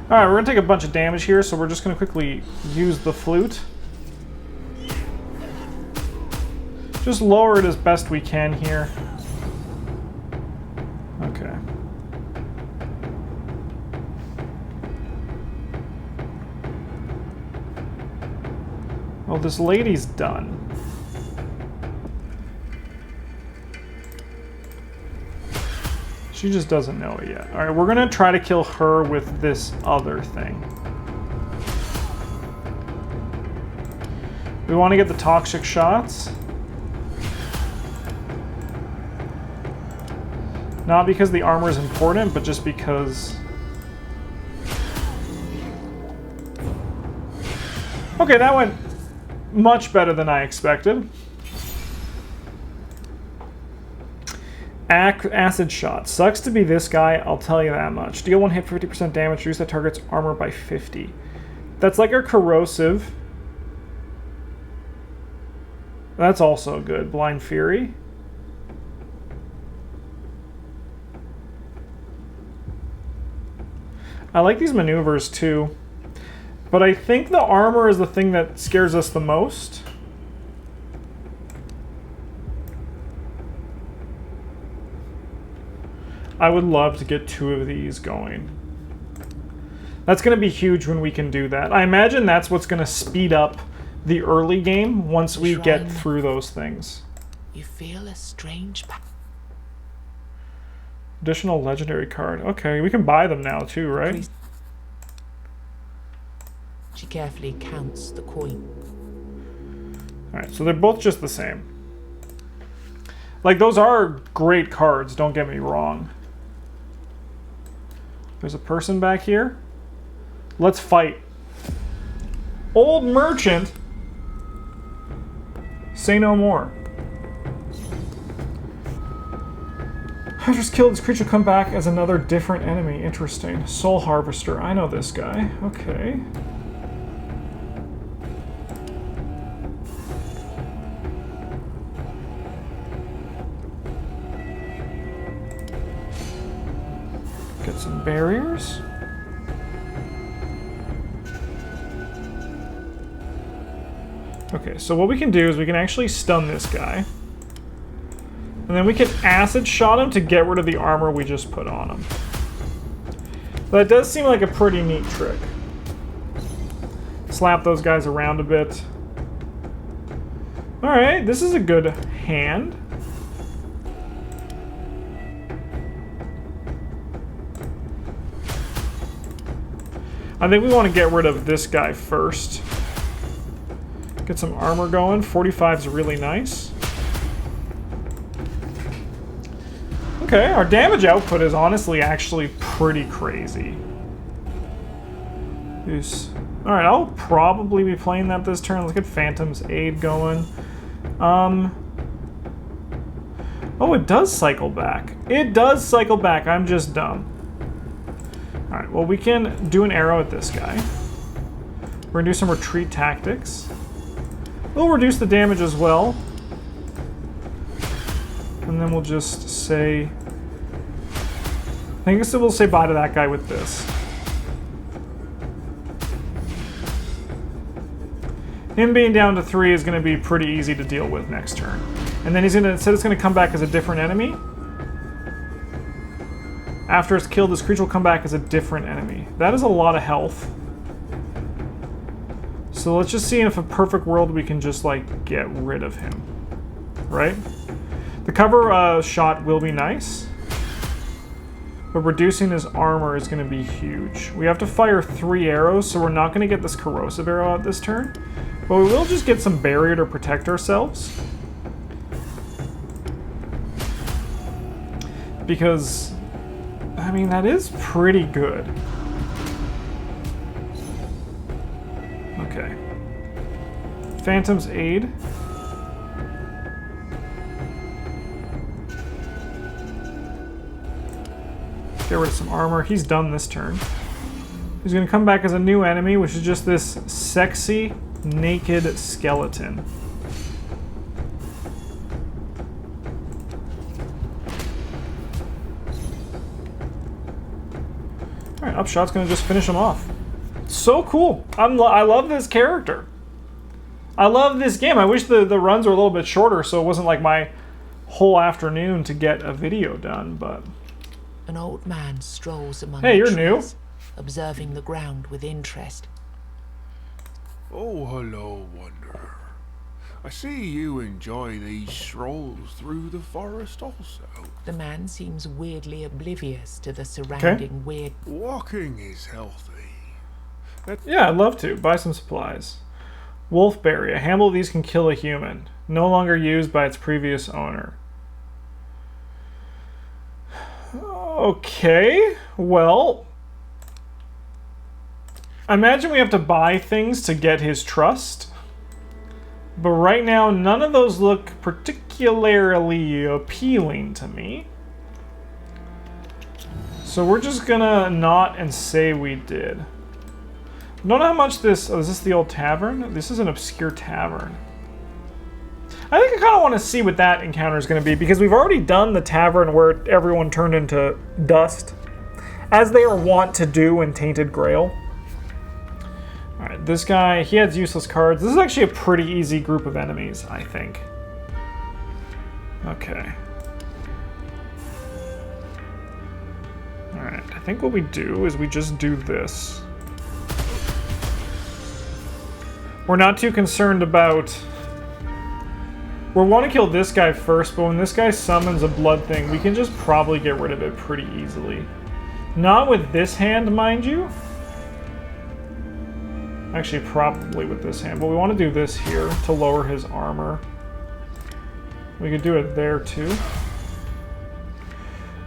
Alright, we're going to take a bunch of damage here, so we're just going to quickly use the flute. Just lower it as best we can here. Okay. Well, this lady's done. She just doesn't know it yet. Alright, we're gonna try to kill her with this other thing. We want to get the toxic shots. Not because the armor is important, but just because... Okay, that went much better than I expected. Acid shot. Sucks to be this guy, I'll tell you that much. Deal one hit for 50% damage, reduce that target's armor by 50. That's like our corrosive. That's also good. Blind Fury. I like these maneuvers too. But I think the armor is the thing that scares us the most. I would love to get 2 of these going. That's going to be huge when we can do that. I imagine that's what's going to speed up the early game once we get through those things. You feel a strange... Additional legendary card. Okay, we can buy them now too, right? She carefully counts the coin. Alright, so they're both just the same. Like, those are great cards, don't get me wrong. There's a person back here. Let's fight. Old merchant. Say no more. I just killed this creature, come back as another different enemy. Interesting. Soul Harvester. I know this guy. Okay. Get some barriers. Okay, so what we can do is we can actually stun this guy. And then we can acid shot him to get rid of the armor we just put on him. That does seem like a pretty neat trick. Slap those guys around a bit. Alright, this is a good hand. I think we want to get rid of this guy first. Get some armor going. 45 is really nice. Okay, our damage output is honestly actually pretty crazy. Alright, I'll probably be playing that this turn. Let's get Phantom's Aid going. Oh, it does cycle back. It does cycle back. I'm just dumb. Alright, well, we can do an arrow at this guy. We're gonna do some retreat tactics. We'll reduce the damage as well. And then we'll just say... I guess we'll say bye to that guy with this. Him being down to 3 is going to be pretty easy to deal with next turn. And then he's going to, instead it's going to come back as a different enemy. After it's killed, this creature will come back as a different enemy. That is a lot of health. So let's just see if a perfect world we can just, like, get rid of him. Right? The cover shot will be nice. But reducing his armor is going to be huge. We have to fire 3 arrows, so we're not going to get this corrosive arrow out this turn. But we will just get some barrier to protect ourselves. Because, I mean, that is pretty good. Okay. Phantom's Aid. Get rid of some armor. He's done this turn. He's going to come back as a new enemy, which is just this sexy, naked skeleton. Alright, Upshot's going to just finish him off. So cool. I love this character. I love this game. I wish the runs were a little bit shorter so it wasn't like my whole afternoon to get a video done, but... An old man strolls among Hey, the you're new. trees, observing the ground with interest. Oh, hello, Wanderer. I see you enjoy these strolls through the forest also. The man seems weirdly oblivious to the surrounding weird... Walking is healthy. Yeah, I'd love to. Buy some supplies. Wolfberry. A handful of these can kill a human. No longer used by its previous owner. Okay, well... I imagine we have to buy things to get his trust. But right now, none of those look particularly appealing to me. So we're just gonna not and say we did. I don't know how much this... Oh, is this the old tavern? This is an obscure tavern. I think I kind of want to see what that encounter is going to be, because we've already done the tavern where everyone turned into dust, as they are wont to do in Tainted Grail. Alright, this guy, he has useless cards. This is actually a pretty easy group of enemies, I think. Okay. Alright, I think what we do is we just do this. We're not too concerned about... We want to kill this guy first, but when this guy summons a blood thing, we can just probably get rid of it pretty easily. Not with this hand, mind you. Actually, probably with this hand, but we want to do this here to lower his armor. We could do it there, too.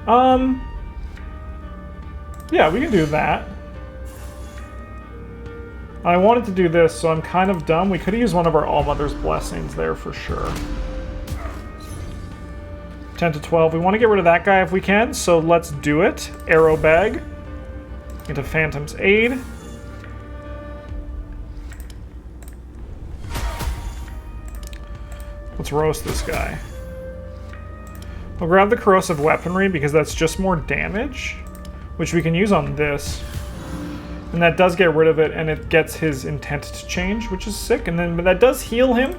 Yeah, we can do that. I wanted to do this, so I'm kind of dumb. We could have used one of our Allmother's Blessings there for sure. 10 to 12. We want to get rid of that guy if we can, so let's do it. Arrow Bag. Into Phantom's Aid. Let's roast this guy. We'll grab the Corrosive Weaponry because that's just more damage, which we can use on this. And that does get rid of it, and it gets his intent to change, which is sick. And then, but that does heal him.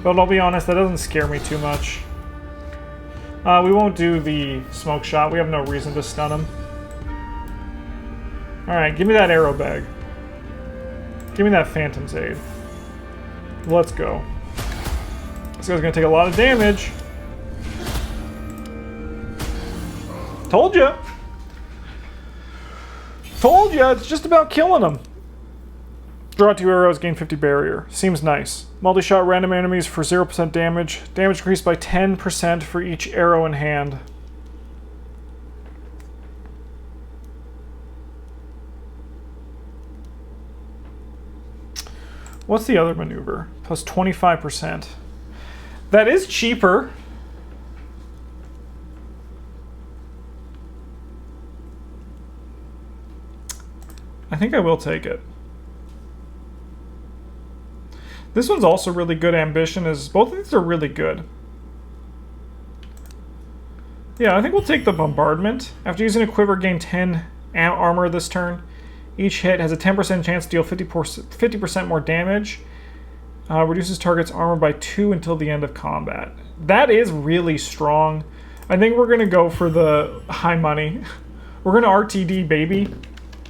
But I'll be honest, that doesn't scare me too much. We won't do the smoke shot. We have no reason to stun him. Alright, give me that arrow bag. Give me that Phantom's Aid. Let's go. This guy's gonna take a lot of damage. Told ya! Told ya, it's just about killing them. Draw 2 arrows, gain 50 barrier. Seems nice. Multi-shot random enemies for 0% damage. Damage increased by 10% for each arrow in hand. What's the other maneuver? Plus 25%. That is cheaper. I think I will take it. This one's also really good. Ambition is... Both of these are really good. Yeah, I think we'll take the bombardment. After using a quiver, gain 10 armor this turn. Each hit has a 10% chance to deal 50% more damage. Reduces target's armor by 2 until the end of combat. That is really strong. I think we're going to go for the high money. We're going to RTD, baby.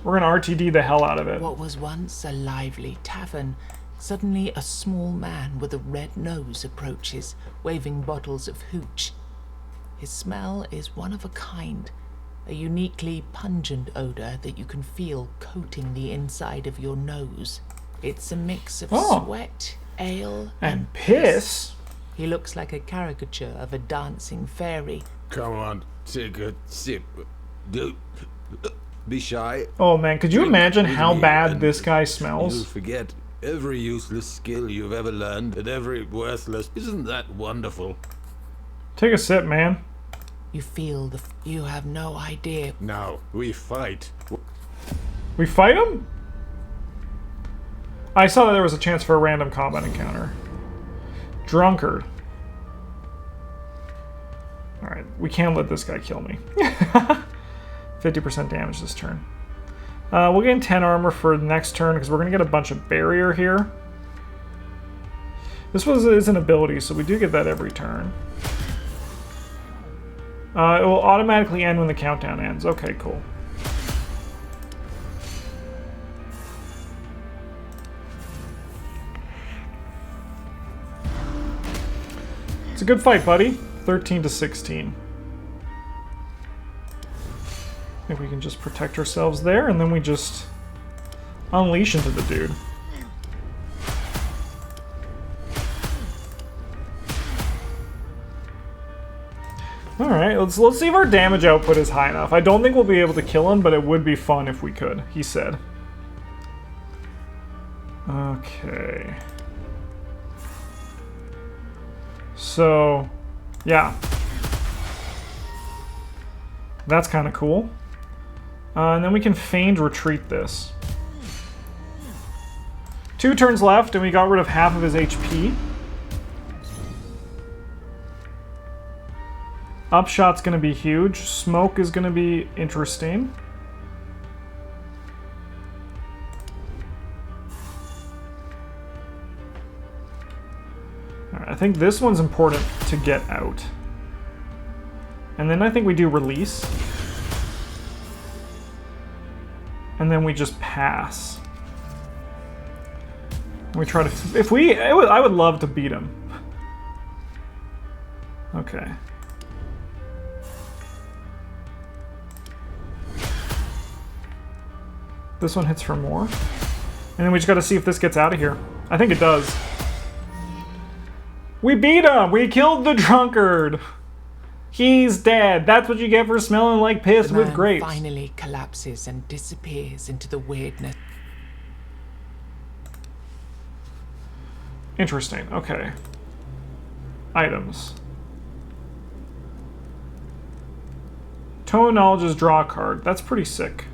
We're going to RTD the hell out of it. What was once a lively tavern, suddenly a small man with a red nose approaches, waving bottles of hooch. His smell is one of a kind, a uniquely pungent odor that you can feel coating the inside of your nose. It's a mix of sweat, ale, and piss. He looks like a caricature of a dancing fairy. Come on, take a sip. Be shy. Oh man, could you imagine how bad this guy smells? You'll forget every useless skill you've ever learned and every worthless. Isn't that wonderful? Take a sip, man. You feel you have no idea. Now, we fight. We fight him? I saw that there was a chance for a random combat encounter. Drunkard. Alright, we can't let this guy kill me. 50% damage this turn. We'll gain 10 armor for the next turn because we're going to get a bunch of barrier here. This is an ability, so we do get that every turn. It will automatically end when the countdown ends. Okay, cool. It's a good fight, buddy. 13 to 16. I think we can just protect ourselves there, and then we just unleash into the dude. Alright, let's see if our damage output is high enough. I don't think we'll be able to kill him, but it would be fun if we could, he said. Okay. So, yeah. That's kind of cool. And then we can feigned retreat this. 2 turns left, and we got rid of half of his HP. Upshot's going to be huge. Smoke is going to be interesting. Alright, I think this one's important to get out. And then I think we do release. And then we just pass. And we try to... I would love to beat him. Okay. This one hits for more. And then we just gotta see if this gets out of here. I think it does. We beat him! We killed the drunkard! He's dead. That's what you get for smelling like piss with grapes. The man finally collapses and disappears into the weirdness. Interesting. Okay. Items. Tome of Knowledge is draw a card. That's pretty sick.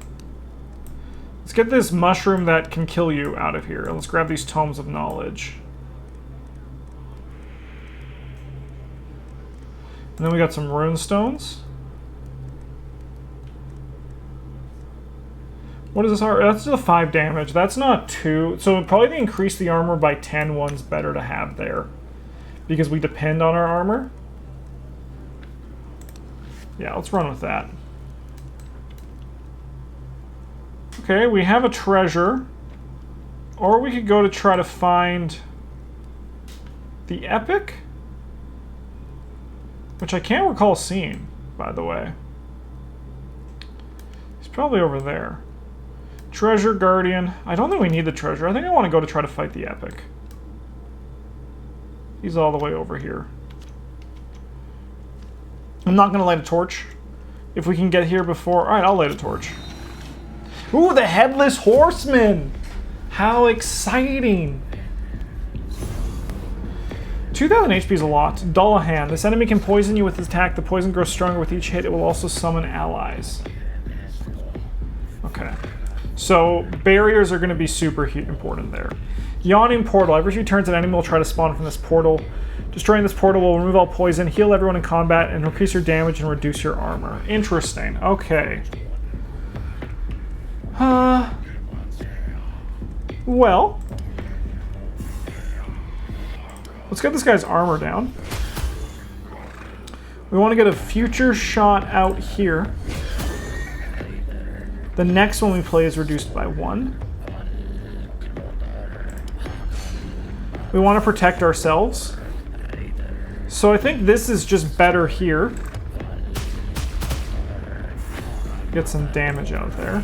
Let's get this mushroom that can kill you out of here. Let's grab these Tomes of Knowledge. And then we got some rune stones. What is this? That's still 5 damage. That's not 2. So probably to increase the armor by 10, one's better to have there. Because we depend on our armor. Yeah, let's run with that. Okay, we have a treasure. Or we could go to try to find the epic? Which I can't recall seeing, by the way. He's probably over there. Treasure Guardian. I don't think we need the treasure. I think I want to go to try to fight the Epic. He's all the way over here. I'm not going to light a torch. If we can get here before... Alright, I'll light a torch. Ooh, the Headless Horseman! How exciting! 2000 HP is a lot. Dullahan. This enemy can poison you with his attack. The poison grows stronger with each hit. It will also summon allies. Okay. So, barriers are going to be super important there. Yawning Portal. Every few turns, an enemy will try to spawn from this portal. Destroying this portal will remove all poison, heal everyone in combat, and increase your damage and reduce your armor. Interesting. Okay. Well. Let's get this guy's armor down. We want to get a future shot out here. The next one we play is reduced by 1. We want to protect ourselves. So I think this is just better here. Get some damage out there.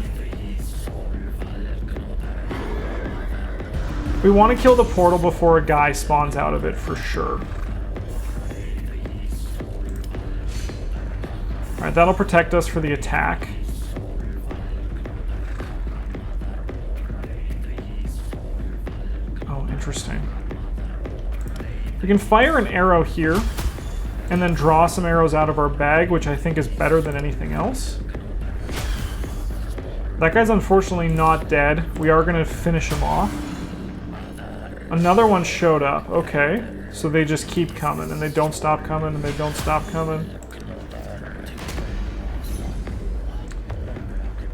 We want to kill the portal before a guy spawns out of it for sure. Alright, that'll protect us for the attack. Oh, interesting. We can fire an arrow here and then draw some arrows out of our bag, which I think is better than anything else. That guy's unfortunately not dead. We are going to finish him off. Another one showed up. Okay. So they just keep coming, and they don't stop coming, and they don't stop coming.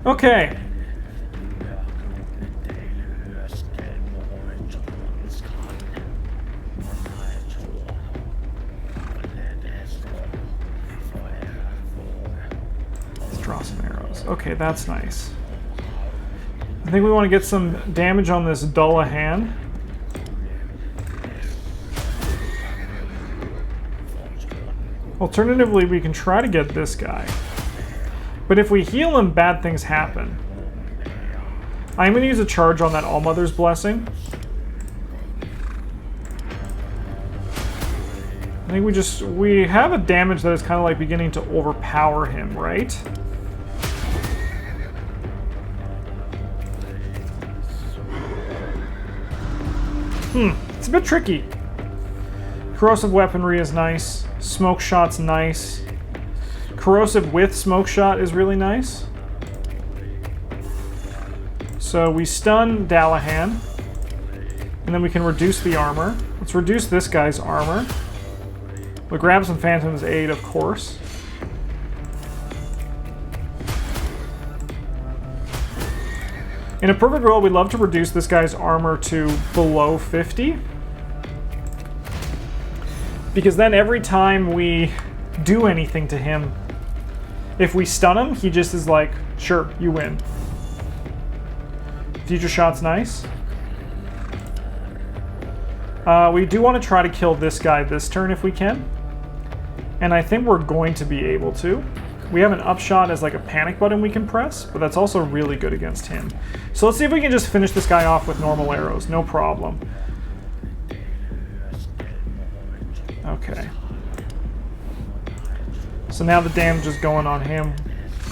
Okay. Let's draw some arrows. Okay, that's nice. I think we want to get some damage on this Dullahan. Alternatively, we can try to get this guy. But if we heal him, bad things happen. I'm going to use a charge on that Allmother's Blessing. I think we have a damage that is kind of like beginning to overpower him, right? It's a bit tricky. Corrosive Weaponry is nice. Smoke Shot's nice. Corrosive with Smoke Shot is really nice. So we stun Dullahan, and then we can reduce the armor. Let's reduce this guy's armor. We'll grab some Phantom's Aid, of course. In a perfect world, we'd love to reduce this guy's armor to below 50. Because then every time we do anything to him, if we stun him, he just is like, sure, you win. Future Shot's nice. We do want to try to kill this guy this turn if we can. And I think we're going to be able to. We have an upshot as like a panic button we can press, but that's also really good against him. So let's see if we can just finish this guy off with normal arrows. No problem. Okay. So now the damage is going on him.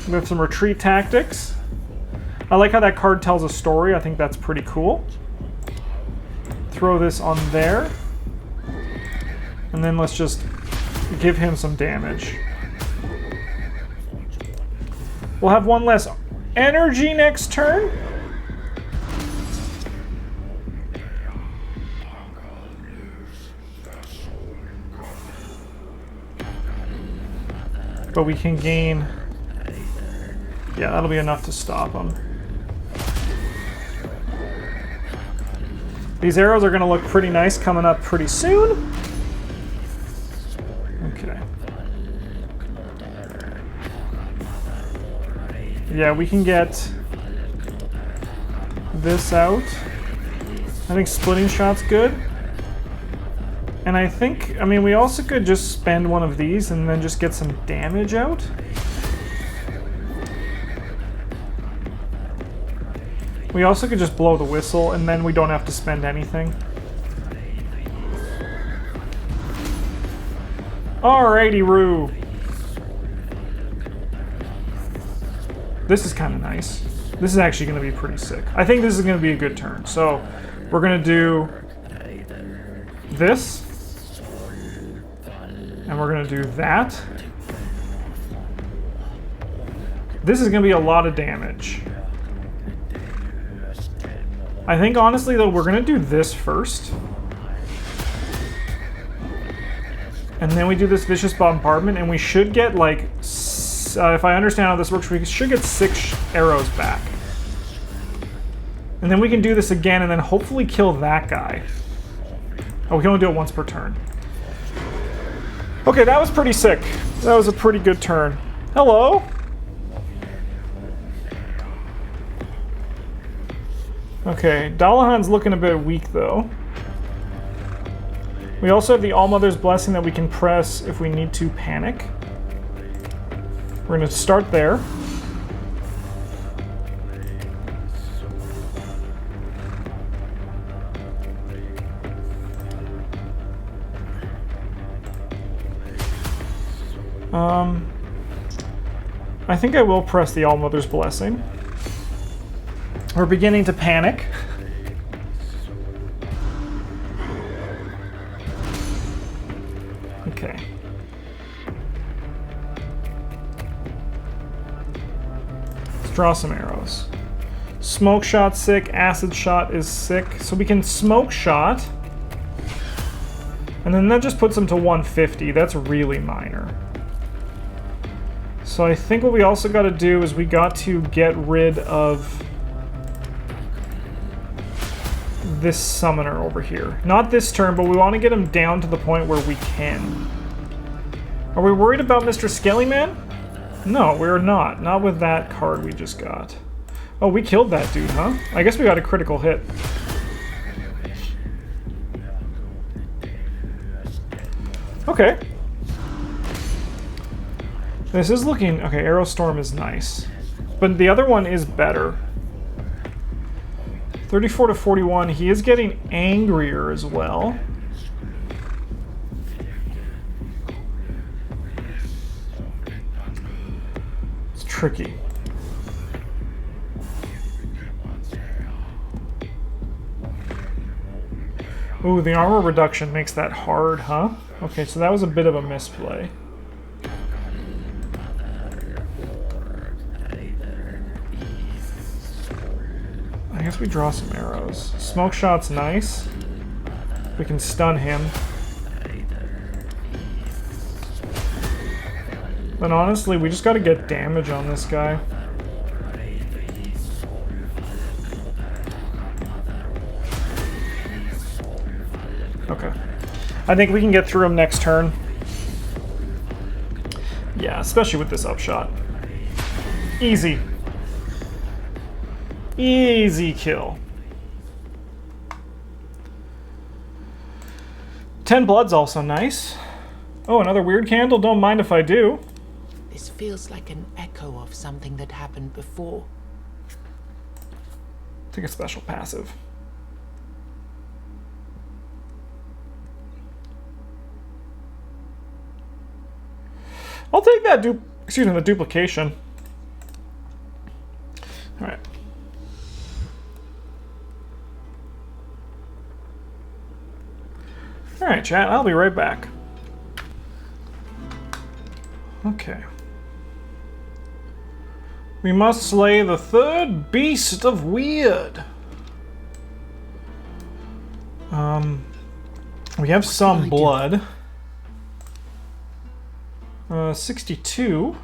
We have some retreat tactics. I like how that card tells a story. I think that's pretty cool. Throw this on there. And then let's just give him some damage. We'll have one less energy next turn. But we can gain... Yeah, that'll be enough to stop him. These arrows are going to look pretty nice coming up pretty soon. Okay. Yeah, we can get this out. I think Splitting Shot's good. And I think, I mean, we also could just spend one of these and then just get some damage out. We also could just blow the whistle, and then we don't have to spend anything. Alrighty, Roo. This is kind of nice. This is actually going to be pretty sick. I think this is going to be a good turn. So, we're going to do this. And we're going to do that. This is going to be a lot of damage. I think, honestly, though, we're going to do this first. And then we do this Vicious Bombardment, and we should get, like, if I understand how this works, we should get 6 arrows back. And then we can do this again, and then hopefully kill that guy. Oh, we can only do it once per turn. Okay, that was pretty sick. That was a pretty good turn. Hello? Okay, Dalahan's looking a bit weak, though. We also have the Allmother's Blessing that we can press if we need to panic. We're going to start there. I think I will press the Allmother's Blessing. We're beginning to panic. Okay. Let's draw some arrows. Smoke shot sick, acid shot is sick. So we can smoke shot. And then that just puts him to 150. That's really minor. So I think what we also got to do is we got to get rid of this summoner over here. Not this turn, but we want to get him down to the point where we can. Are we worried about Mr. Skellyman? No, we're not. Not with that card we just got. Oh, we killed that dude, huh? I guess we got a critical hit. Okay. This is looking... Okay, Arrow Storm is nice. But the other one is better. 34 to 41. He is getting angrier as well. It's tricky. Ooh, the armor reduction makes that hard, huh? Okay, so that was a bit of a misplay. I guess we draw some arrows. Smoke shot's nice. We can stun him. But honestly, we just gotta get damage on this guy. Okay. I think we can get through him next turn. Yeah, especially with this upshot. Easy. Easy kill. 10 blood's also nice. Oh, another weird candle? Don't mind if I do. This feels like an echo of something that happened before. Take a special passive. I'll take that the duplication. All right. All right, chat, I'll be right back. Okay. We must slay the third beast of weird. We have some blood. 62.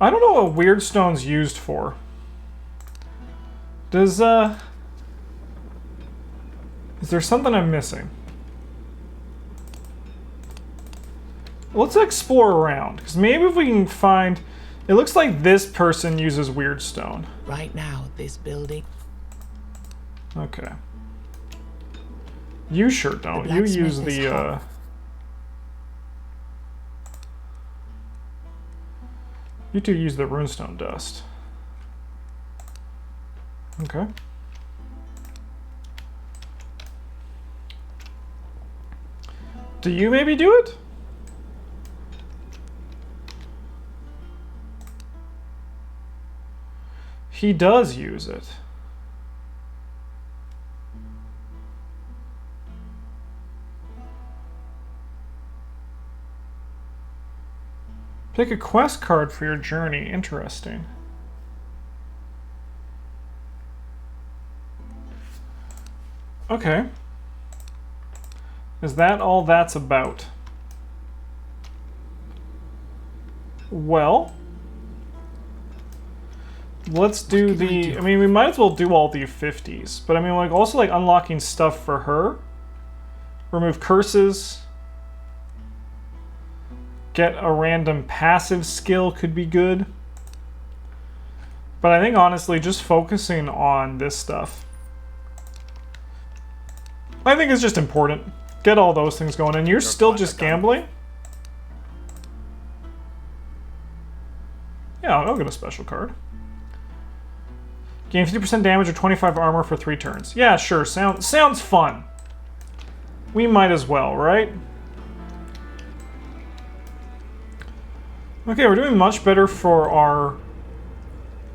I don't know what weird stone's used for. Does, is there something I'm missing? Let's explore around, because maybe if we can find... It looks like this person uses weird stone. Right now, this building... Okay. You sure don't. You use the, You two use the runestone dust. Okay. Do you maybe do it? He does use it. Pick a quest card for your journey. Interesting. Okay. Is that all that's about? Well, let's do the... I mean, we might as well do all the 50s. But I mean, like, also, like, unlocking stuff for her. Remove curses. Get a random passive skill could be good. But I think, honestly, just focusing on this stuff, I think it's just important. Get all those things going. And you're still just gambling? Yeah, I'll get a special card. Gain 50% damage or 25 armor for 3 turns. Yeah, sure. Sounds fun. We might as well, right? Okay, we're doing much better for our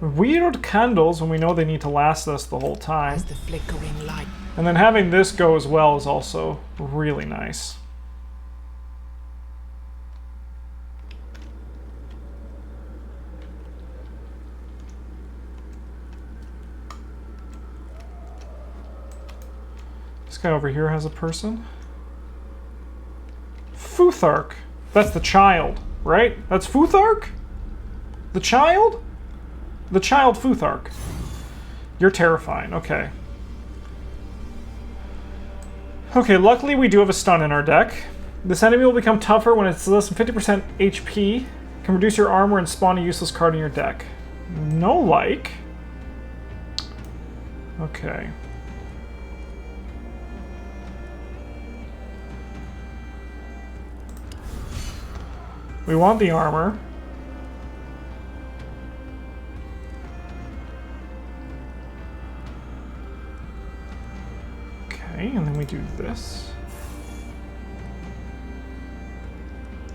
weird candles when we know they need to last us the whole time. As the flickering light. And then having this go as well is also really nice. This guy over here has a person. Futhark. That's the child, right? That's Futhark? The child? The child Futhark. You're terrifying. Okay. Okay, luckily we do have a stun in our deck. This enemy will become tougher when it's less than 50% HP. Can reduce your armor and spawn a useless card in your deck. No like. Okay. We want the armor. Okay, and then we do this.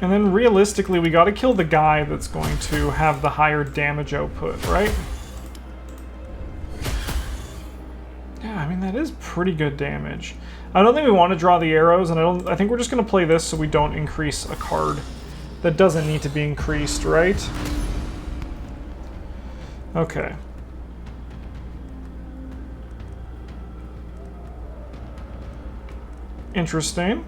And then realistically, we gotta kill the guy that's going to have the higher damage output, right? Yeah, I mean, that is pretty good damage. I don't think we want to draw the arrows, and I think we're just gonna play this so we don't increase a card that doesn't need to be increased, right? Okay. Interesting.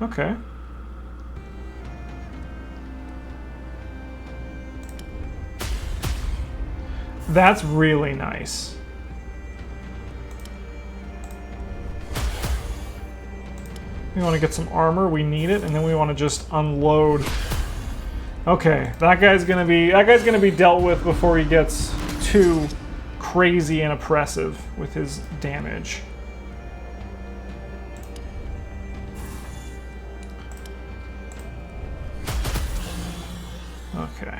Okay. That's really nice. We want to get some armor, we need it, and then we want to just unload. Okay, that guy's gonna be dealt with before he gets too crazy and oppressive with his damage. Okay.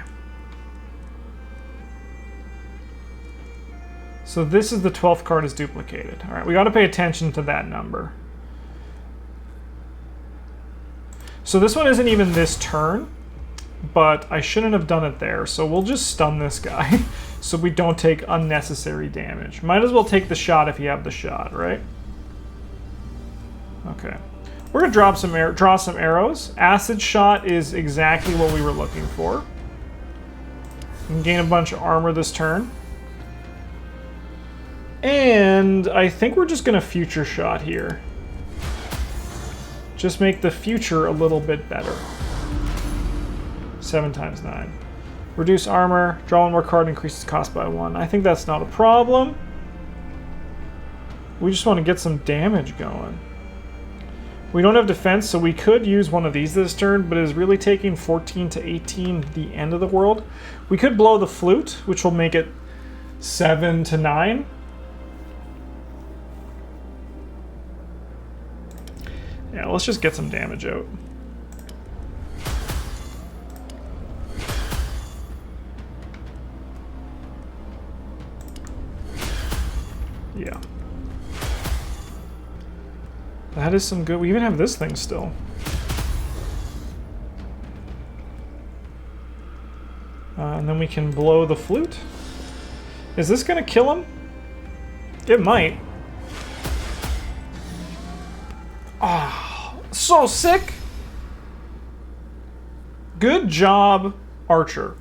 So this is the 12th card is duplicated. All right, we got to pay attention to that number. So this one isn't even this turn, but I shouldn't have done it there. So we'll just stun this guy so we don't take unnecessary damage. Might as well take the shot if you have the shot, right? Okay. We're going to draw some arrows. Acid shot is exactly what we were looking for. We can gain a bunch of armor this turn. And I think we're just going to future shot here. Just make the future a little bit better. 7 times 9. Reduce armor, draw 1 more card, increases cost by 1. I think that's not a problem. We just want to get some damage going. We don't have defense, so we could use one of these this turn, but it is really taking 14 to 18 the end of the world. We could blow the flute, which will make it 7 to 9. Yeah, let's just get some damage out. Yeah. That is some good... We even have this thing still. And then we can blow the flute. Is this gonna kill him? It might. Ah, so sick! Good job, Archer.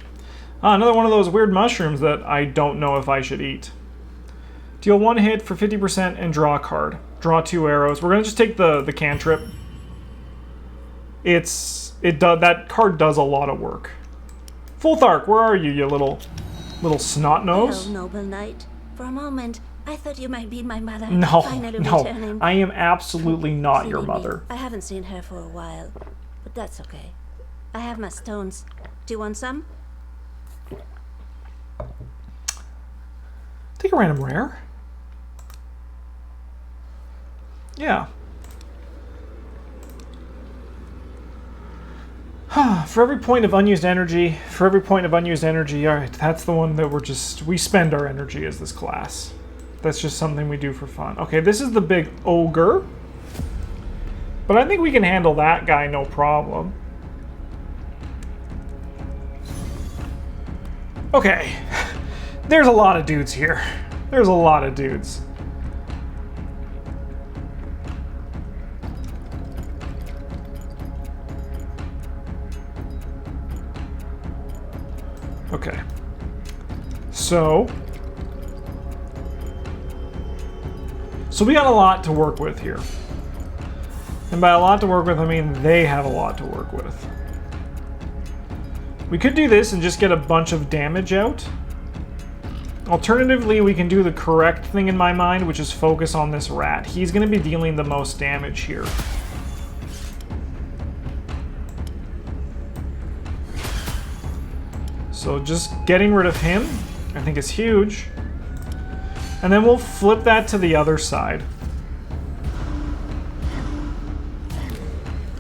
Another one of those weird mushrooms that I don't know if I should eat. Deal 1 hit for 50% and draw a card. Draw 2 arrows. We're gonna just take the cantrip. That card does a lot of work. Fulthark, where are you, you little snot nose? Hello, noble knight. For a moment, I thought you might be my mother. No, Finally no, returning. I am absolutely not your Silly me. mother. I haven't seen her for a while, but that's okay. I have my stones. Do you want some? Take a random rare. Yeah. For every point of unused energy, alright, that's the one that we spend our energy as this class. That's just something we do for fun. Okay, this is the big ogre. But I think we can handle that guy no problem. Okay. There's a lot of dudes here. There's a lot of dudes. Okay. So we got a lot to work with here. And by a lot to work with, I mean they have a lot to work with. We could do this and just get a bunch of damage out. Alternatively, we can do the correct thing in my mind, which is focus on this rat. He's going to be dealing the most damage here. So just getting rid of him, I think, is huge. And then we'll flip that to the other side.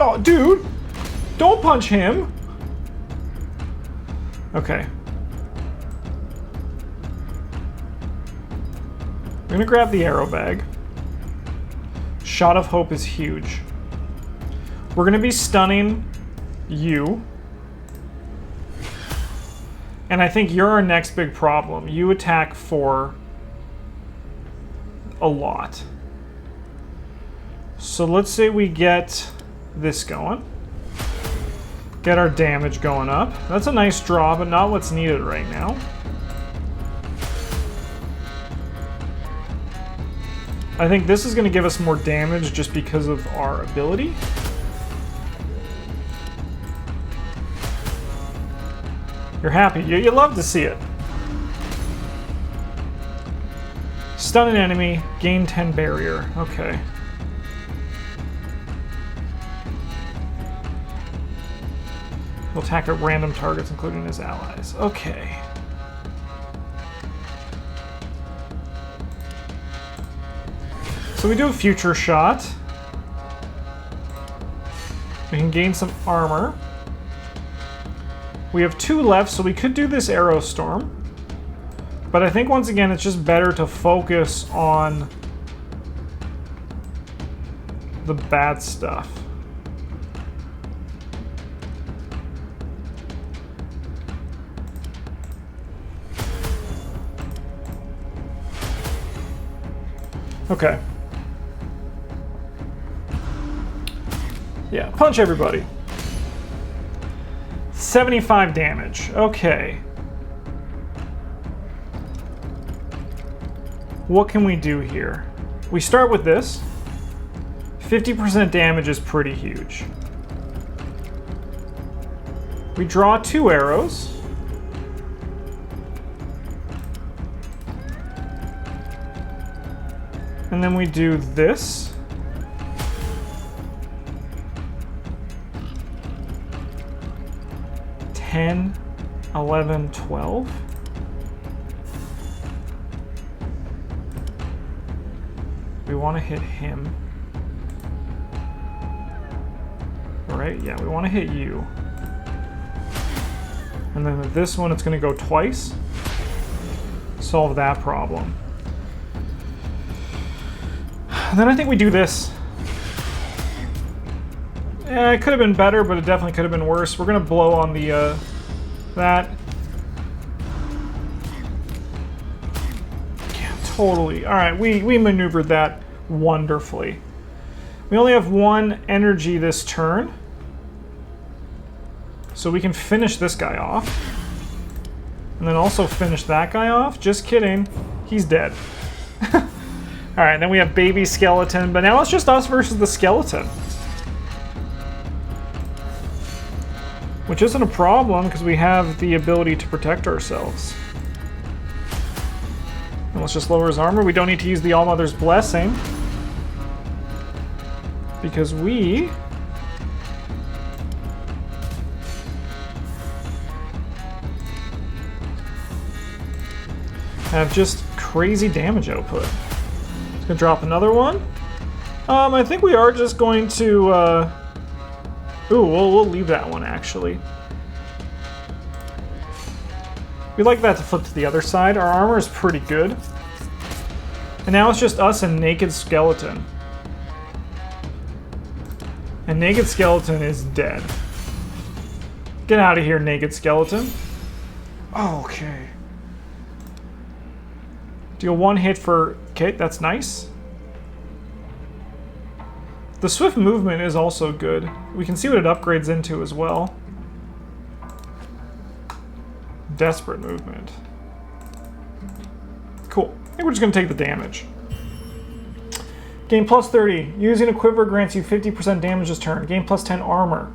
Oh, dude! Don't punch him! Okay. I'm gonna grab the arrow bag. Shot of Hope is huge. We're gonna be stunning you. And I think you're our next big problem. You attack for a lot. So let's say we get this going. Get our damage going up. That's a nice draw, but not what's needed right now. I think this is going to give us more damage just because of our ability. You're happy. You love to see it. Stun an enemy, gain 10 barrier. Okay. He'll attack at random targets, including his allies. Okay. So we do a future shot. We can gain some armor. We have 2 left, so we could do this arrow storm. But I think once again, it's just better to focus on the bad stuff. Okay. Yeah, punch everybody. 75 damage. Okay. What can we do here? We start with this. 50% damage is pretty huge. We draw 2 arrows. And then we do this. $10, $11, $12. We want to hit him. Right? Yeah, we want to hit you. And then with this one, it's going to go twice. Solve that problem. And then I think we do this. Yeah, it could have been better, but it definitely could have been worse. We're gonna blow on the, that. Yeah, totally. Alright, we maneuvered that wonderfully. We only have one energy this turn. So we can finish this guy off. And then also finish that guy off. Just kidding. He's dead. Alright, then we have baby skeleton, but now it's just us versus the skeleton. Which isn't a problem, because we have the ability to protect ourselves. And let's just lower his armor. We don't need to use the Allmother's Blessing. Because we... have just crazy damage output. Just gonna drop another one. I think we are just going to, ooh, we'll leave that one, actually. We'd like that to flip to the other side. Our armor is pretty good. And now it's just us and Naked Skeleton. And Naked Skeleton is dead. Get out of here, Naked Skeleton. Oh, okay. Deal one hit for... Okay, that's nice. The swift movement is also good. We can see what it upgrades into as well. Desperate movement. Cool. I think we're just going to take the damage. Gain plus 30. Using a quiver grants you 50% damage this turn. Gain plus 10 armor.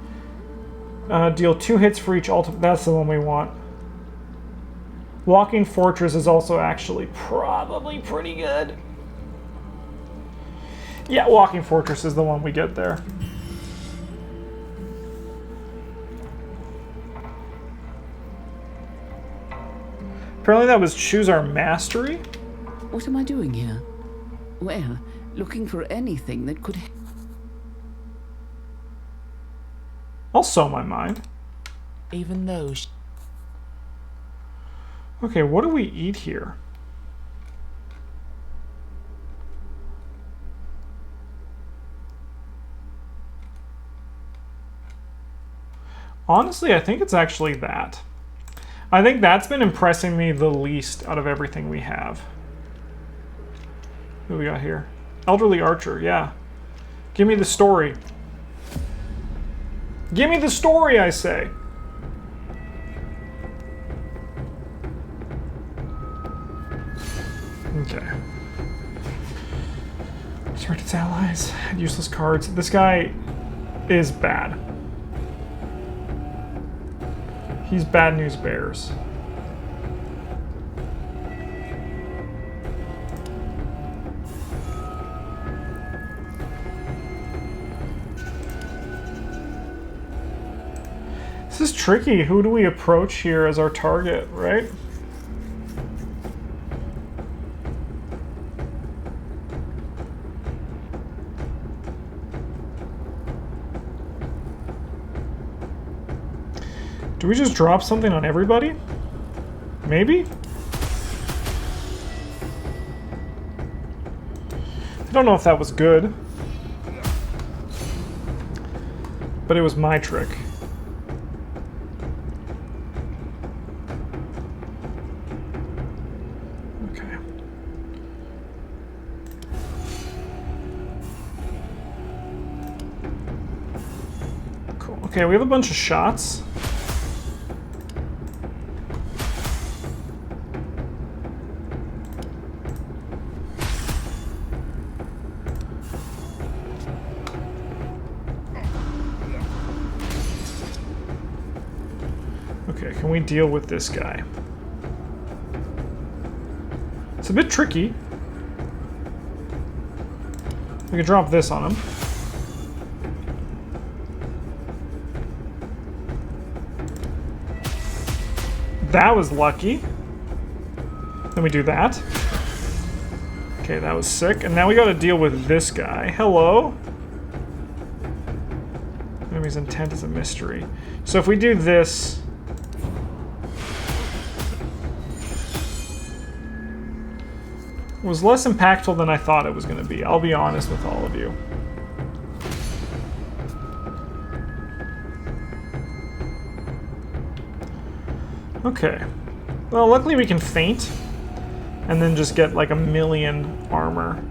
Deal 2 hits for each ultimate. That's the one we want. Walking Fortress is also actually probably pretty good. Yeah, Walking Fortress is the one we get there. Apparently that was choose our mastery. What am I doing here? Well, looking for anything that could... I'll sow my mind. Even though... Okay, what do we eat here? Honestly, I think it's actually that. I think that's been impressing me the least out of everything we have. Who we got here? Elderly Archer, yeah. Give me the story. Give me the story, I say. Okay. Select its allies. Useless cards. This guy is bad. He's bad news bears. This is tricky. Who do we approach here as our target, right? Do we just drop something on everybody? Maybe? I don't know if that was good. But it was my trick. Okay. Cool. Okay, we have a bunch of shots. Can we deal with this guy? It's a bit tricky. We can drop this on him. That was lucky. Then we do that. Okay, that was sick. And now we gotta deal with this guy. Hello? Enemy's intent is a mystery. So if we do this... was less impactful than I thought it was going to be. I'll be honest with all of you. Okay. Well, luckily we can feint and then just get like 1,000,000 armor.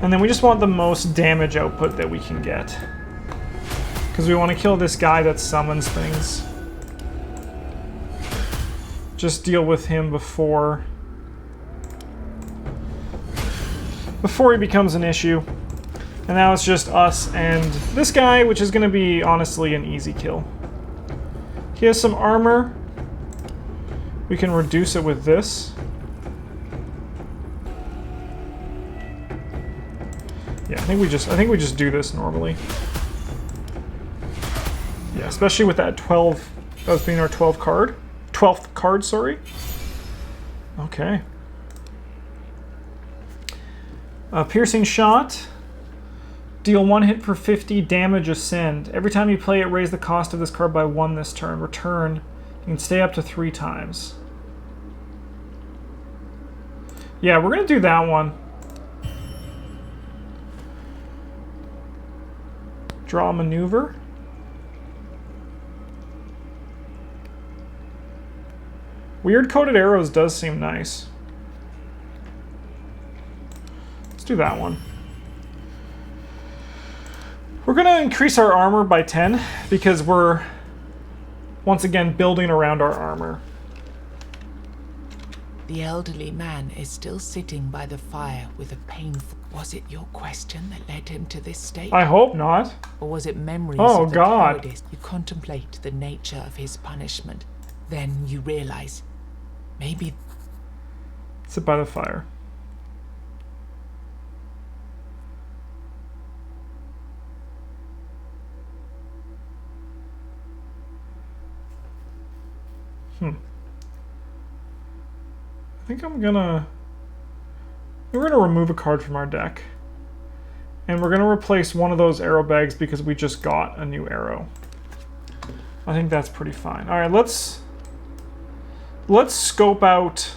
And then we just want the most damage output that we can get. Because we want to kill this guy that summons things. Just deal with him before he becomes an issue. And now it's just us and this guy, which is going to be, honestly, an easy kill. He has some armor. We can reduce it with this. Yeah, I think we just do this normally. Yeah, especially with that 12, that was being our 12th card, sorry. Okay. Piercing shot. Deal 1 hit for 50 damage ascend. Every time you play it, raise the cost of this card by 1 this turn. Return. You can stay up to 3 times. Yeah, we're going to do that one. Draw a maneuver. Weird coated arrows does seem nice. Let's do that one. We're going to increase our armor by 10 because we're, once again, building around our armor. The elderly man is still sitting by the fire with a painful... Was it your question that led him to this state? I hope not. Or was it memories of the God. cowardice? You contemplate the nature of his punishment. Then you realize, maybe... Sit by the fire. I think we're gonna remove a card from our deck. And we're gonna replace one of those arrow bags because we just got a new arrow. I think that's pretty fine. Alright, let's scope out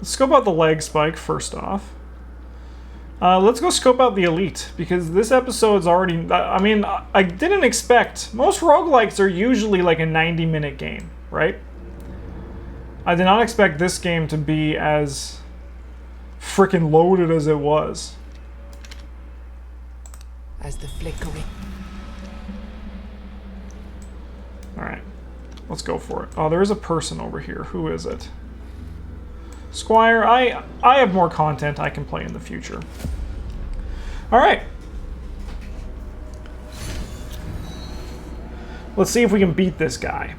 the leg spike first off. Let's go scope out the elite, because this episode's already... I mean, I didn't expect... Most roguelikes are usually like a 90-minute game, right? I did not expect this game to be as frickin' loaded as it was. As the flickering... Alright, let's go for it. Oh, there is a person over here. Who is it? Squire, I have more content I can play in the future. Alright. Let's see if we can beat this guy.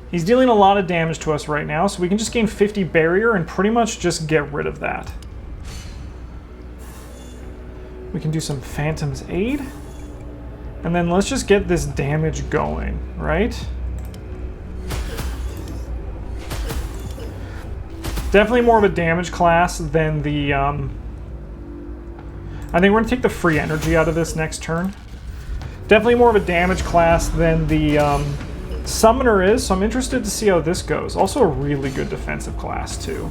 He's dealing a lot of damage to us right now, so we can just gain 50 barrier and pretty much just get rid of that. We can do some Phantom's Aid. And then let's just get this damage going, right? Definitely more of a damage class than the, I think we're going to take the free energy out of this next turn. Definitely more of a damage class than the Summoner is, so I'm interested to see how this goes. Also a really good defensive class, too.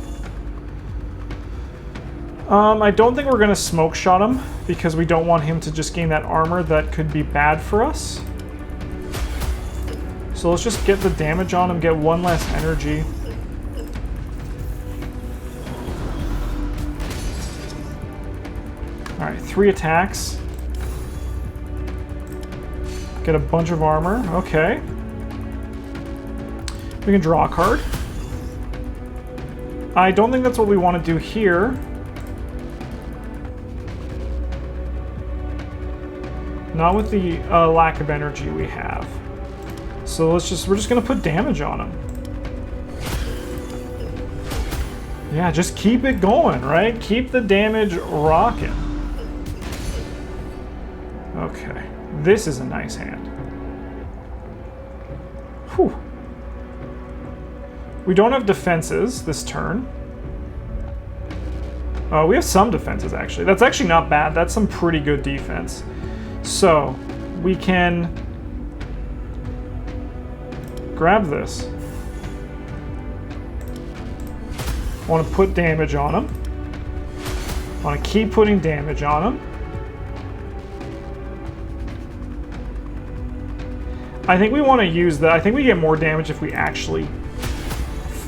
I don't think we're going to smoke shot him, because we don't want him to just gain that armor that could be bad for us. So let's just get the damage on him, get 1 less energy. Alright, 3 attacks. Get a bunch of armor. Okay. We can draw a card. I don't think that's what we want to do here. Not with the lack of energy we have. So we're just gonna put damage on him. Yeah, just keep it going, right? Keep the damage rocking. Okay, this is a nice hand. Whew. We don't have defenses this turn. We have some defenses, actually. That's actually not bad. That's some pretty good defense. So, we can grab this. I want to put damage on him. I want to keep putting damage on him. I think we want to use that. I think we get more damage if we actually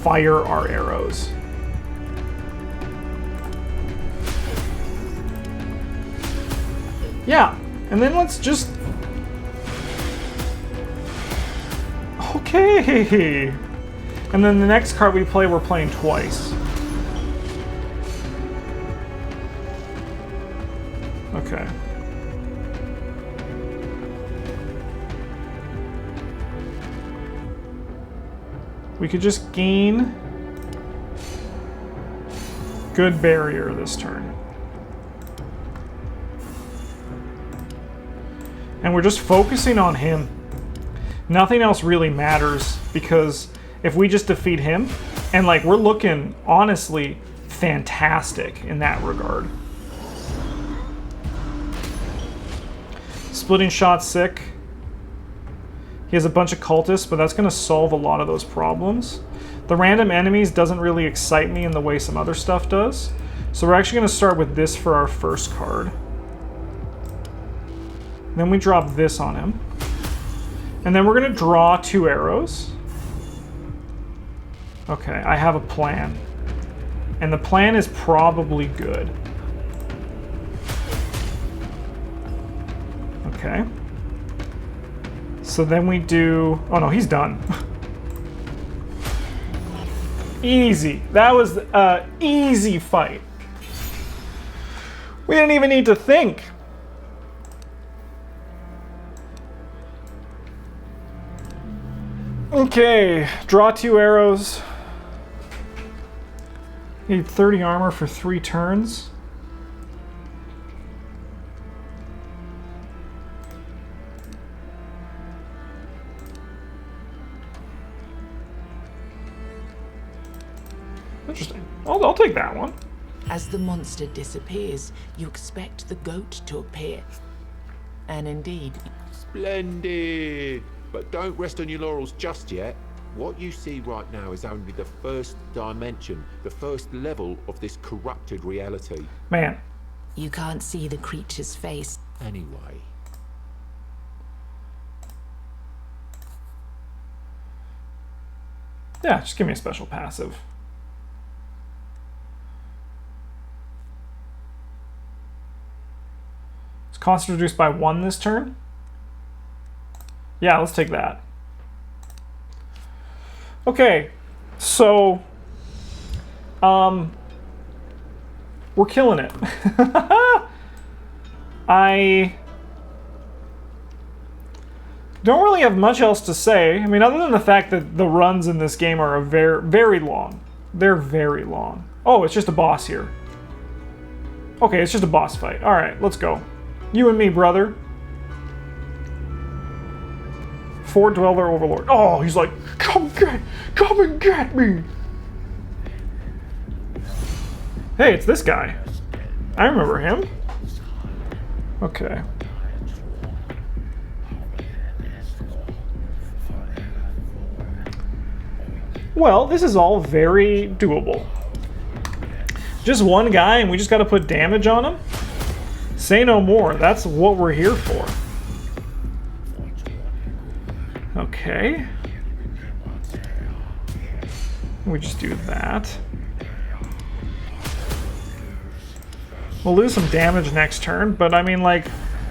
fire our arrows. Yeah, and then let's just... Okay! And then the next card we play, we're playing twice. Okay. We could just gain good barrier this turn. And we're just focusing on him. Nothing else really matters, because if we just defeat him, and like we're looking honestly fantastic in that regard. Splitting shot sick. He has a bunch of cultists, but that's going to solve a lot of those problems. The random enemies doesn't really excite me in the way some other stuff does. So we're actually going to start with this for our first card. Then we drop this on him. And then we're going to draw 2 arrows. Okay, I have a plan. And the plan is probably good. Okay. So then we do... Oh no, he's done. Easy. That was an easy fight. We didn't even need to think. Okay, draw 2 arrows. Need 30 armor for 3 turns. Interesting. I'll take that one. As the monster disappears, you expect the goat to appear. And indeed... Splendid! But don't rest on your laurels just yet. What you see right now is only the first dimension, the first level of this corrupted reality. Man. You can't see the creature's face. Anyway. Yeah, just give me a special passive. Is cost reduced by 1 this turn? Yeah, let's take that. Okay, so we're killing it. I don't really have much else to say. I mean, other than the fact that the runs in this game are very, very long. They're very long. Oh, it's just a boss here. Okay, it's just a boss fight. All right, let's go. You and me, brother. Fort Dweller Overlord. Oh, he's like, come and get me. Hey, it's this guy. I remember him. Okay. Well, this is all very doable. Just one guy and we just got to put damage on him? Say no more. That's what we're here for. Okay. We just do that. We'll lose some damage next turn, but I mean, like,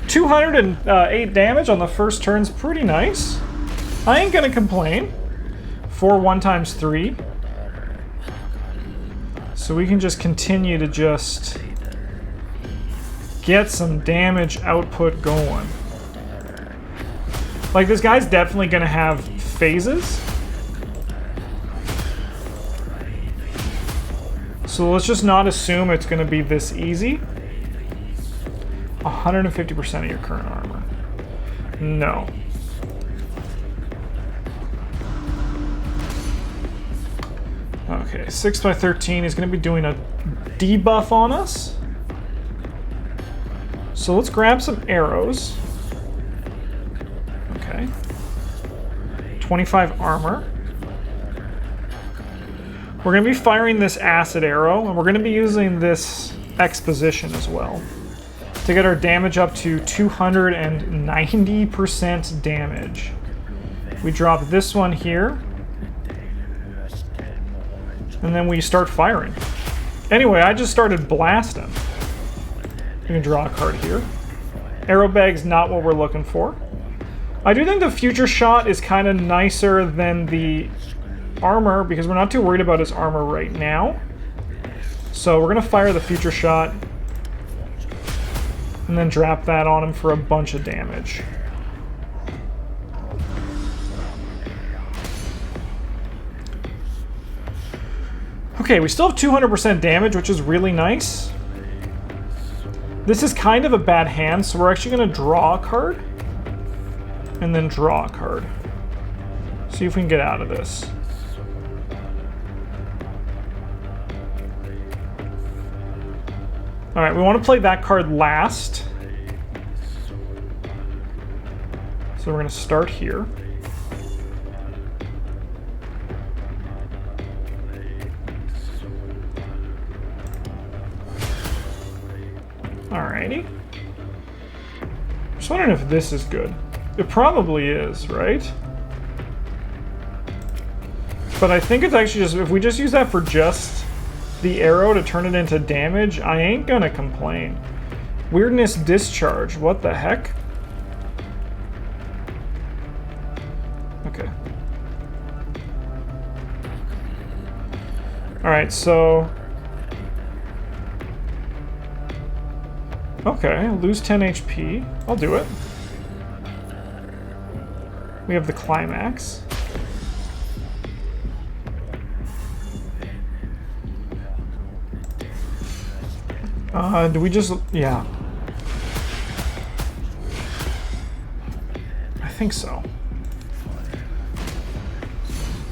208 damage on the first turn's pretty nice. I ain't gonna complain. 4 1 times 3. So we can just continue to just get some damage output going. Like, this guy's definitely gonna have phases. So let's just not assume it's gonna be this easy. 150% of your current armor. No. Okay, 6 by 13 is gonna be doing a debuff on us. So let's grab some arrows. Okay. 25 armor. We're going to be firing this acid arrow, and we're going to be using this exposition as well to get our damage up to 290% damage. We drop this one here, and then we start firing. Anyway, I just started blasting. You can draw a card here. Arrow bag's not what we're looking for. I do think the future shot is kind of nicer than the armor because we're not too worried about his armor right now. So we're going to fire the future shot and then drop that on him for a bunch of damage. Okay, we still have 200% damage, which is really nice. This is kind of a bad hand, so we're actually going to draw a card and then draw a card. See if we can get out of this. All right, we want to play that card last. So we're going to start here. Alrighty. Just wondering if this is good. It probably is, right? But I think it's actually just, if we just use that for just the arrow to turn it into damage, I ain't gonna complain. Weirdness discharge, what the heck? Okay. Alright, so... Okay, lose 10 HP. I'll do it. We have the climax. Do we just... Yeah. I think so.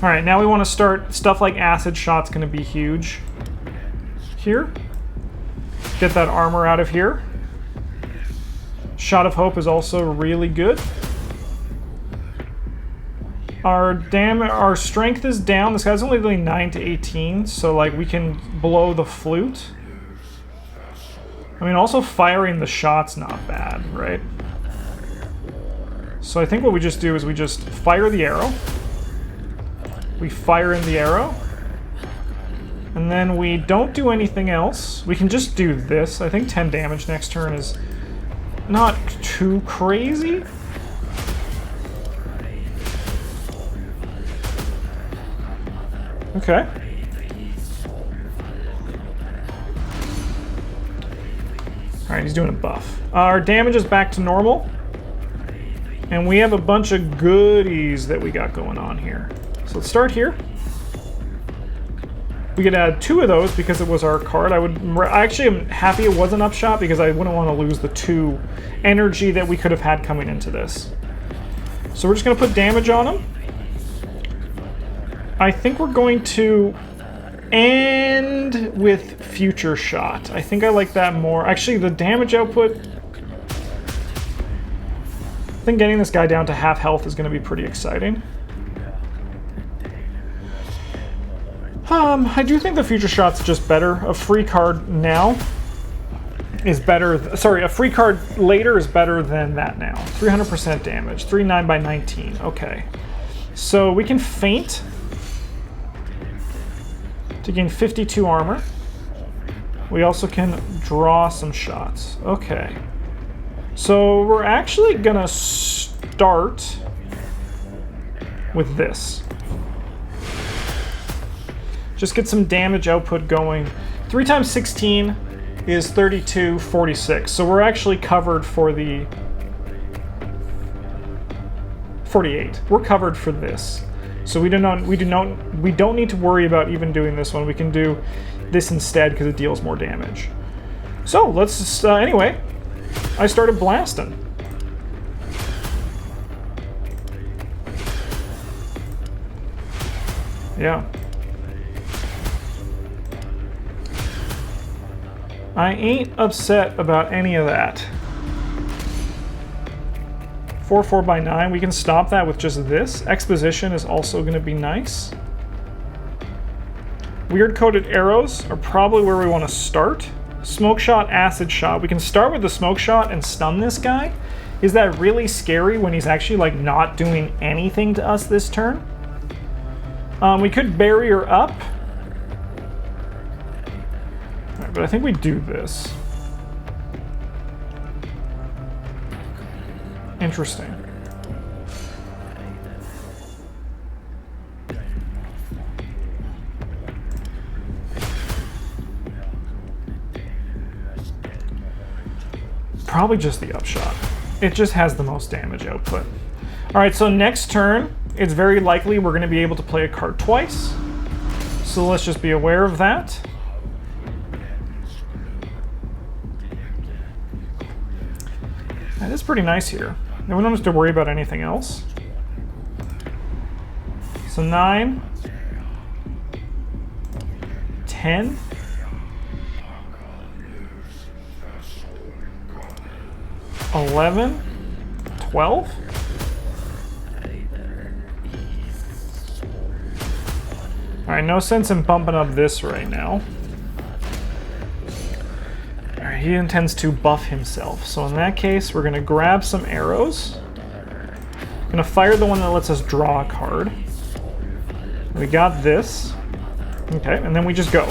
Alright, now we want to start... Stuff like acid shot's going to be huge. Here. Get that armor out of here. Shot of Hope is also really good. Our strength is down. This guy's only really 9 to 18, so like we can blow the flute. I mean, also firing the shot's not bad, right? So I think what we just do is we just fire the arrow. We fire in the arrow. And then we don't do anything else. We can just do this. I think 10 damage next turn is not too crazy. Okay. Alright, he's doing a buff. Our damage is back to normal. And we have a bunch of goodies that we got going on here. So let's start here. We could add 2 of those because it was our card. I actually am happy it was an upshot because I wouldn't want to lose the 2 energy that we could have had coming into this. So we're just going to put damage on him. I think we're going to end with Future Shot. I think I like that more. Actually, the damage output... I think getting this guy down to half health is going to be pretty exciting. I do think the Future Shot's just better. A free card now is better... Sorry, a free card later is better than that now. 300% damage. 3/9 by 19. Okay. So we can feint to gain 52 armor. We also can draw some shots. Okay. So we're actually gonna start with this. Just get some damage output going. 3 times 16 is 32, 46. So we're actually covered for the 48. We're covered for this. So we don't need to worry about even doing this one. We can do this instead because it deals more damage. So let's just, anyway, I started blasting. Yeah. I ain't upset about any of that. 4 4x9. We can stop that with just this. Exposition is also going to be nice. Weird coated arrows are probably where we want to start. Smoke shot, acid shot. We can start with the smoke shot and stun this guy. Is that really scary when he's actually like not doing anything to us this turn? We could barrier up. All right, but I think we do this. Interesting. Probably just the upshot. It just has the most damage output. All right, so next turn, it's very likely we're going to be able to play a card twice. So let's just be aware of that. That is pretty nice here. Then we don't have to worry about anything else. So 9, 10. 11, 12. Alright, no sense in bumping up this right now. Alright, he intends to buff himself. So in that case, we're going to grab some arrows. Going to fire the one that lets us draw a card. We got this. Okay, and then we just go.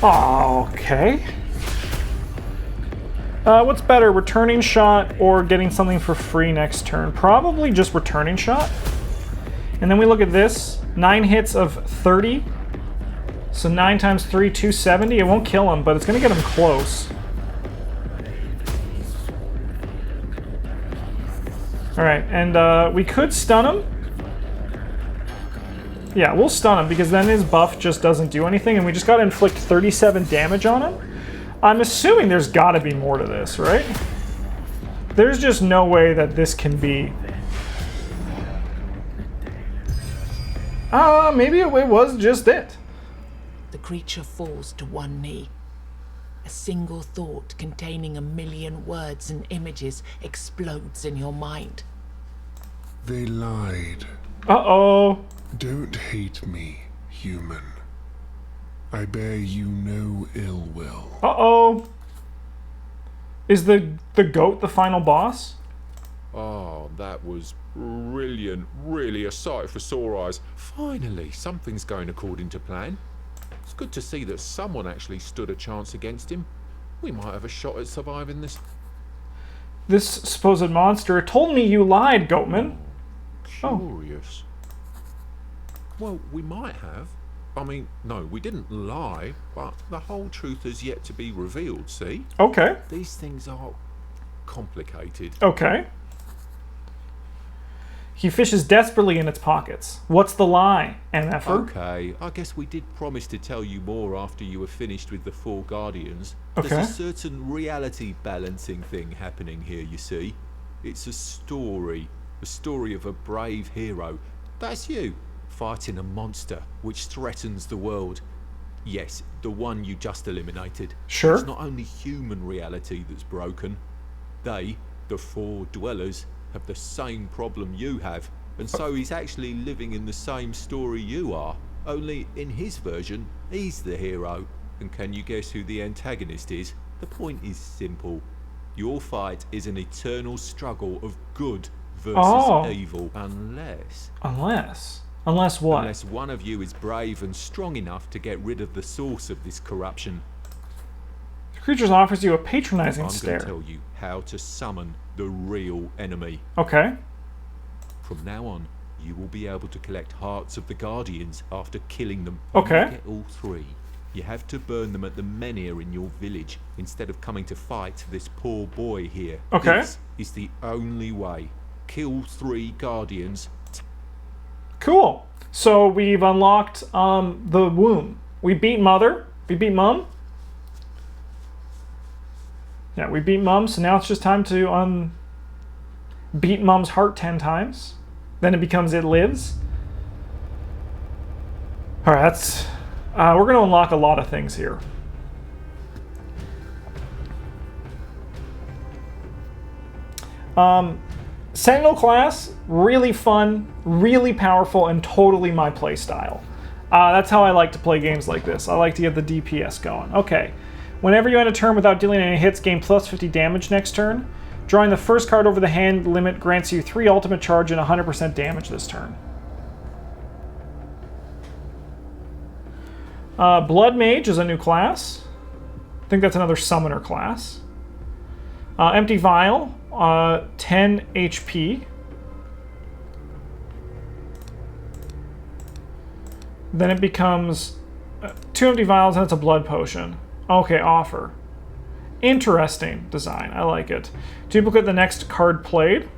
Okay. What's better, returning shot or getting something for free next turn? Probably just returning shot. And then we look at this. 9 hits of 30. So 9 times 3, 270. It won't kill him, but it's going to get him close. Alright, and we could stun him. Yeah, we'll stun him because then his buff just doesn't do anything, and we just got to inflict 37 damage on him. I'm assuming there's got to be more to this, right? There's just no way that this can be... maybe it was just it. The creature falls to one knee. A single thought containing 1,000,000 words and images explodes in your mind. They lied. Uh-oh. Don't hate me, human. I bear you no ill will. Uh-oh. Is the goat the final boss? Oh, that was brilliant. Really a sight for sore eyes. Finally, something's going according to plan. It's good to see that someone actually stood a chance against him. We might have a shot at surviving this. This supposed monster told me you lied, Goatman. Curious. Well, we might have. I mean, no, we didn't lie, but the whole truth has yet to be revealed, see? Okay. These things are complicated. Okay. He fishes desperately in its pockets. What's the lie, MFer? Okay, I guess we did promise to tell you more after you were finished with the 4 Guardians. Okay. There's a certain reality balancing thing happening here, you see. It's a story of a brave hero. That's you, fighting a monster which threatens the world. Yes, the one you just eliminated. Sure. It's not only human reality that's broken. They, the 4 dwellers, have the same problem you have, and so he's actually living in the same story you are, only in his version, he's the hero. And can you guess who the antagonist is? The point is simple. Your fight is an eternal struggle of good versus evil, unless what? Unless one of you is brave and strong enough to get rid of the source of this corruption. The creature offers you a patronizing stare. I'm going to tell you how to summon the real enemy. Okay. From now on, you will be able to collect hearts of the Guardians after killing them. Okay. You get all 3. You have to burn them at the menhir in your village instead of coming to fight this poor boy here. Okay. This is the only way. Kill 3 Guardians. Cool. So we've unlocked the womb. We beat Mother. We beat Mum. Yeah, we beat Mum, so now it's just time to beat Mum's heart 10 times. Then it becomes It Lives. Alright, that's... we're going to unlock a lot of things here. Sentinel class, really fun, really powerful, and totally my play style. That's how I like to play games like this. I like to get the DPS going. Okay. Whenever you end a turn without dealing any hits, gain plus 50 damage next turn. Drawing the first card over the hand limit grants you 3 ultimate charge and 100% damage this turn. Blood Mage is a new class. I think that's another summoner class. Empty Vial, 10 HP. Then it becomes 2 Empty Vials and it's a blood potion. Okay, offer. Interesting design. I like it. Duplicate the next card played.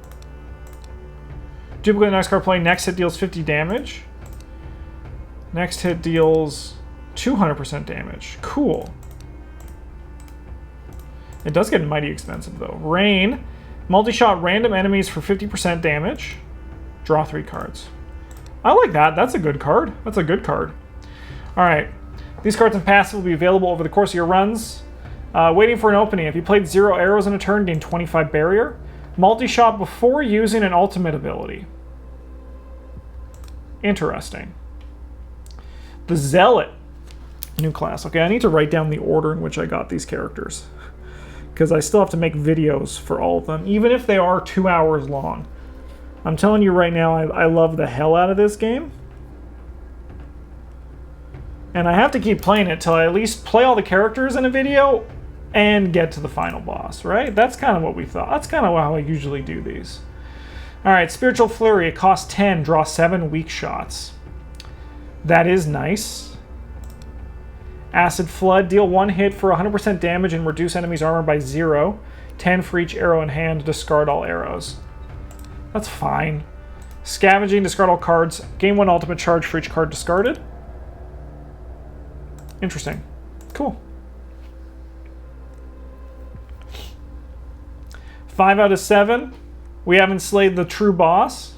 Duplicate the next card played. Next hit deals 50 damage. Next hit deals 200% damage. Cool. It does get mighty expensive though. Rain. Multi-shot random enemies for 50% damage. Draw 3 cards. I like that. That's a good card. That's a good card. Alright. These cards and passive will be available over the course of your runs. Waiting for an opening. If you played 0 arrows in a turn, gain 25 barrier. Multi-shot before using an ultimate ability. Interesting. The Zealot. New class. Okay, I need to write down the order in which I got these characters, because I still have to make videos for all of them, even if they are 2 hours long. I'm telling you right now, I love the hell out of this game. And I have to keep playing it till I at least play all the characters in a video and get to the final boss, right? That's kind of what we thought. That's kind of how I usually do these. Alright, Spiritual Flurry. It costs 10, draw 7 weak shots. That is nice. Acid Flood. Deal 1 hit for 100% damage and reduce enemy's armor by 0. 10 for each arrow in hand. Discard all arrows. That's fine. Scavenging. Discard all cards. Gain 1 ultimate charge for each card discarded. Interesting. Cool. 5 out of 7. We haven't slayed the true boss.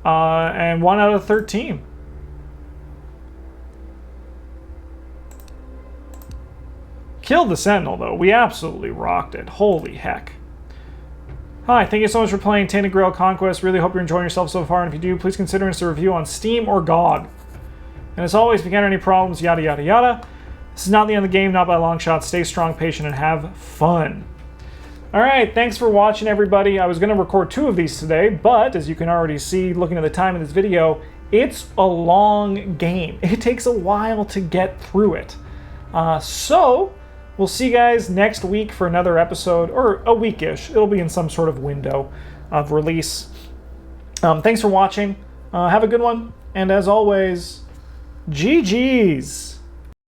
And 1 out of 13. Killed the Sentinel, though. We absolutely rocked it. Holy heck. Hi, thank you so much for playing Tainted Grail Conquest. Really hope you're enjoying yourself so far, and if you do, please consider us a review on Steam or GOG. And as always, if you encounter any problems, yada yada yada. This is not the end of the game, not by a long shot. Stay strong, patient, and have fun. Alright, thanks for watching, everybody. I was going to record 2 of these today, but as you can already see, looking at the time of this video, it's a long game. It takes a while to get through it. So, we'll see you guys next week for another episode, or a weekish. It'll be in some sort of window of release. Thanks for watching. Have a good one, and as always, GG's!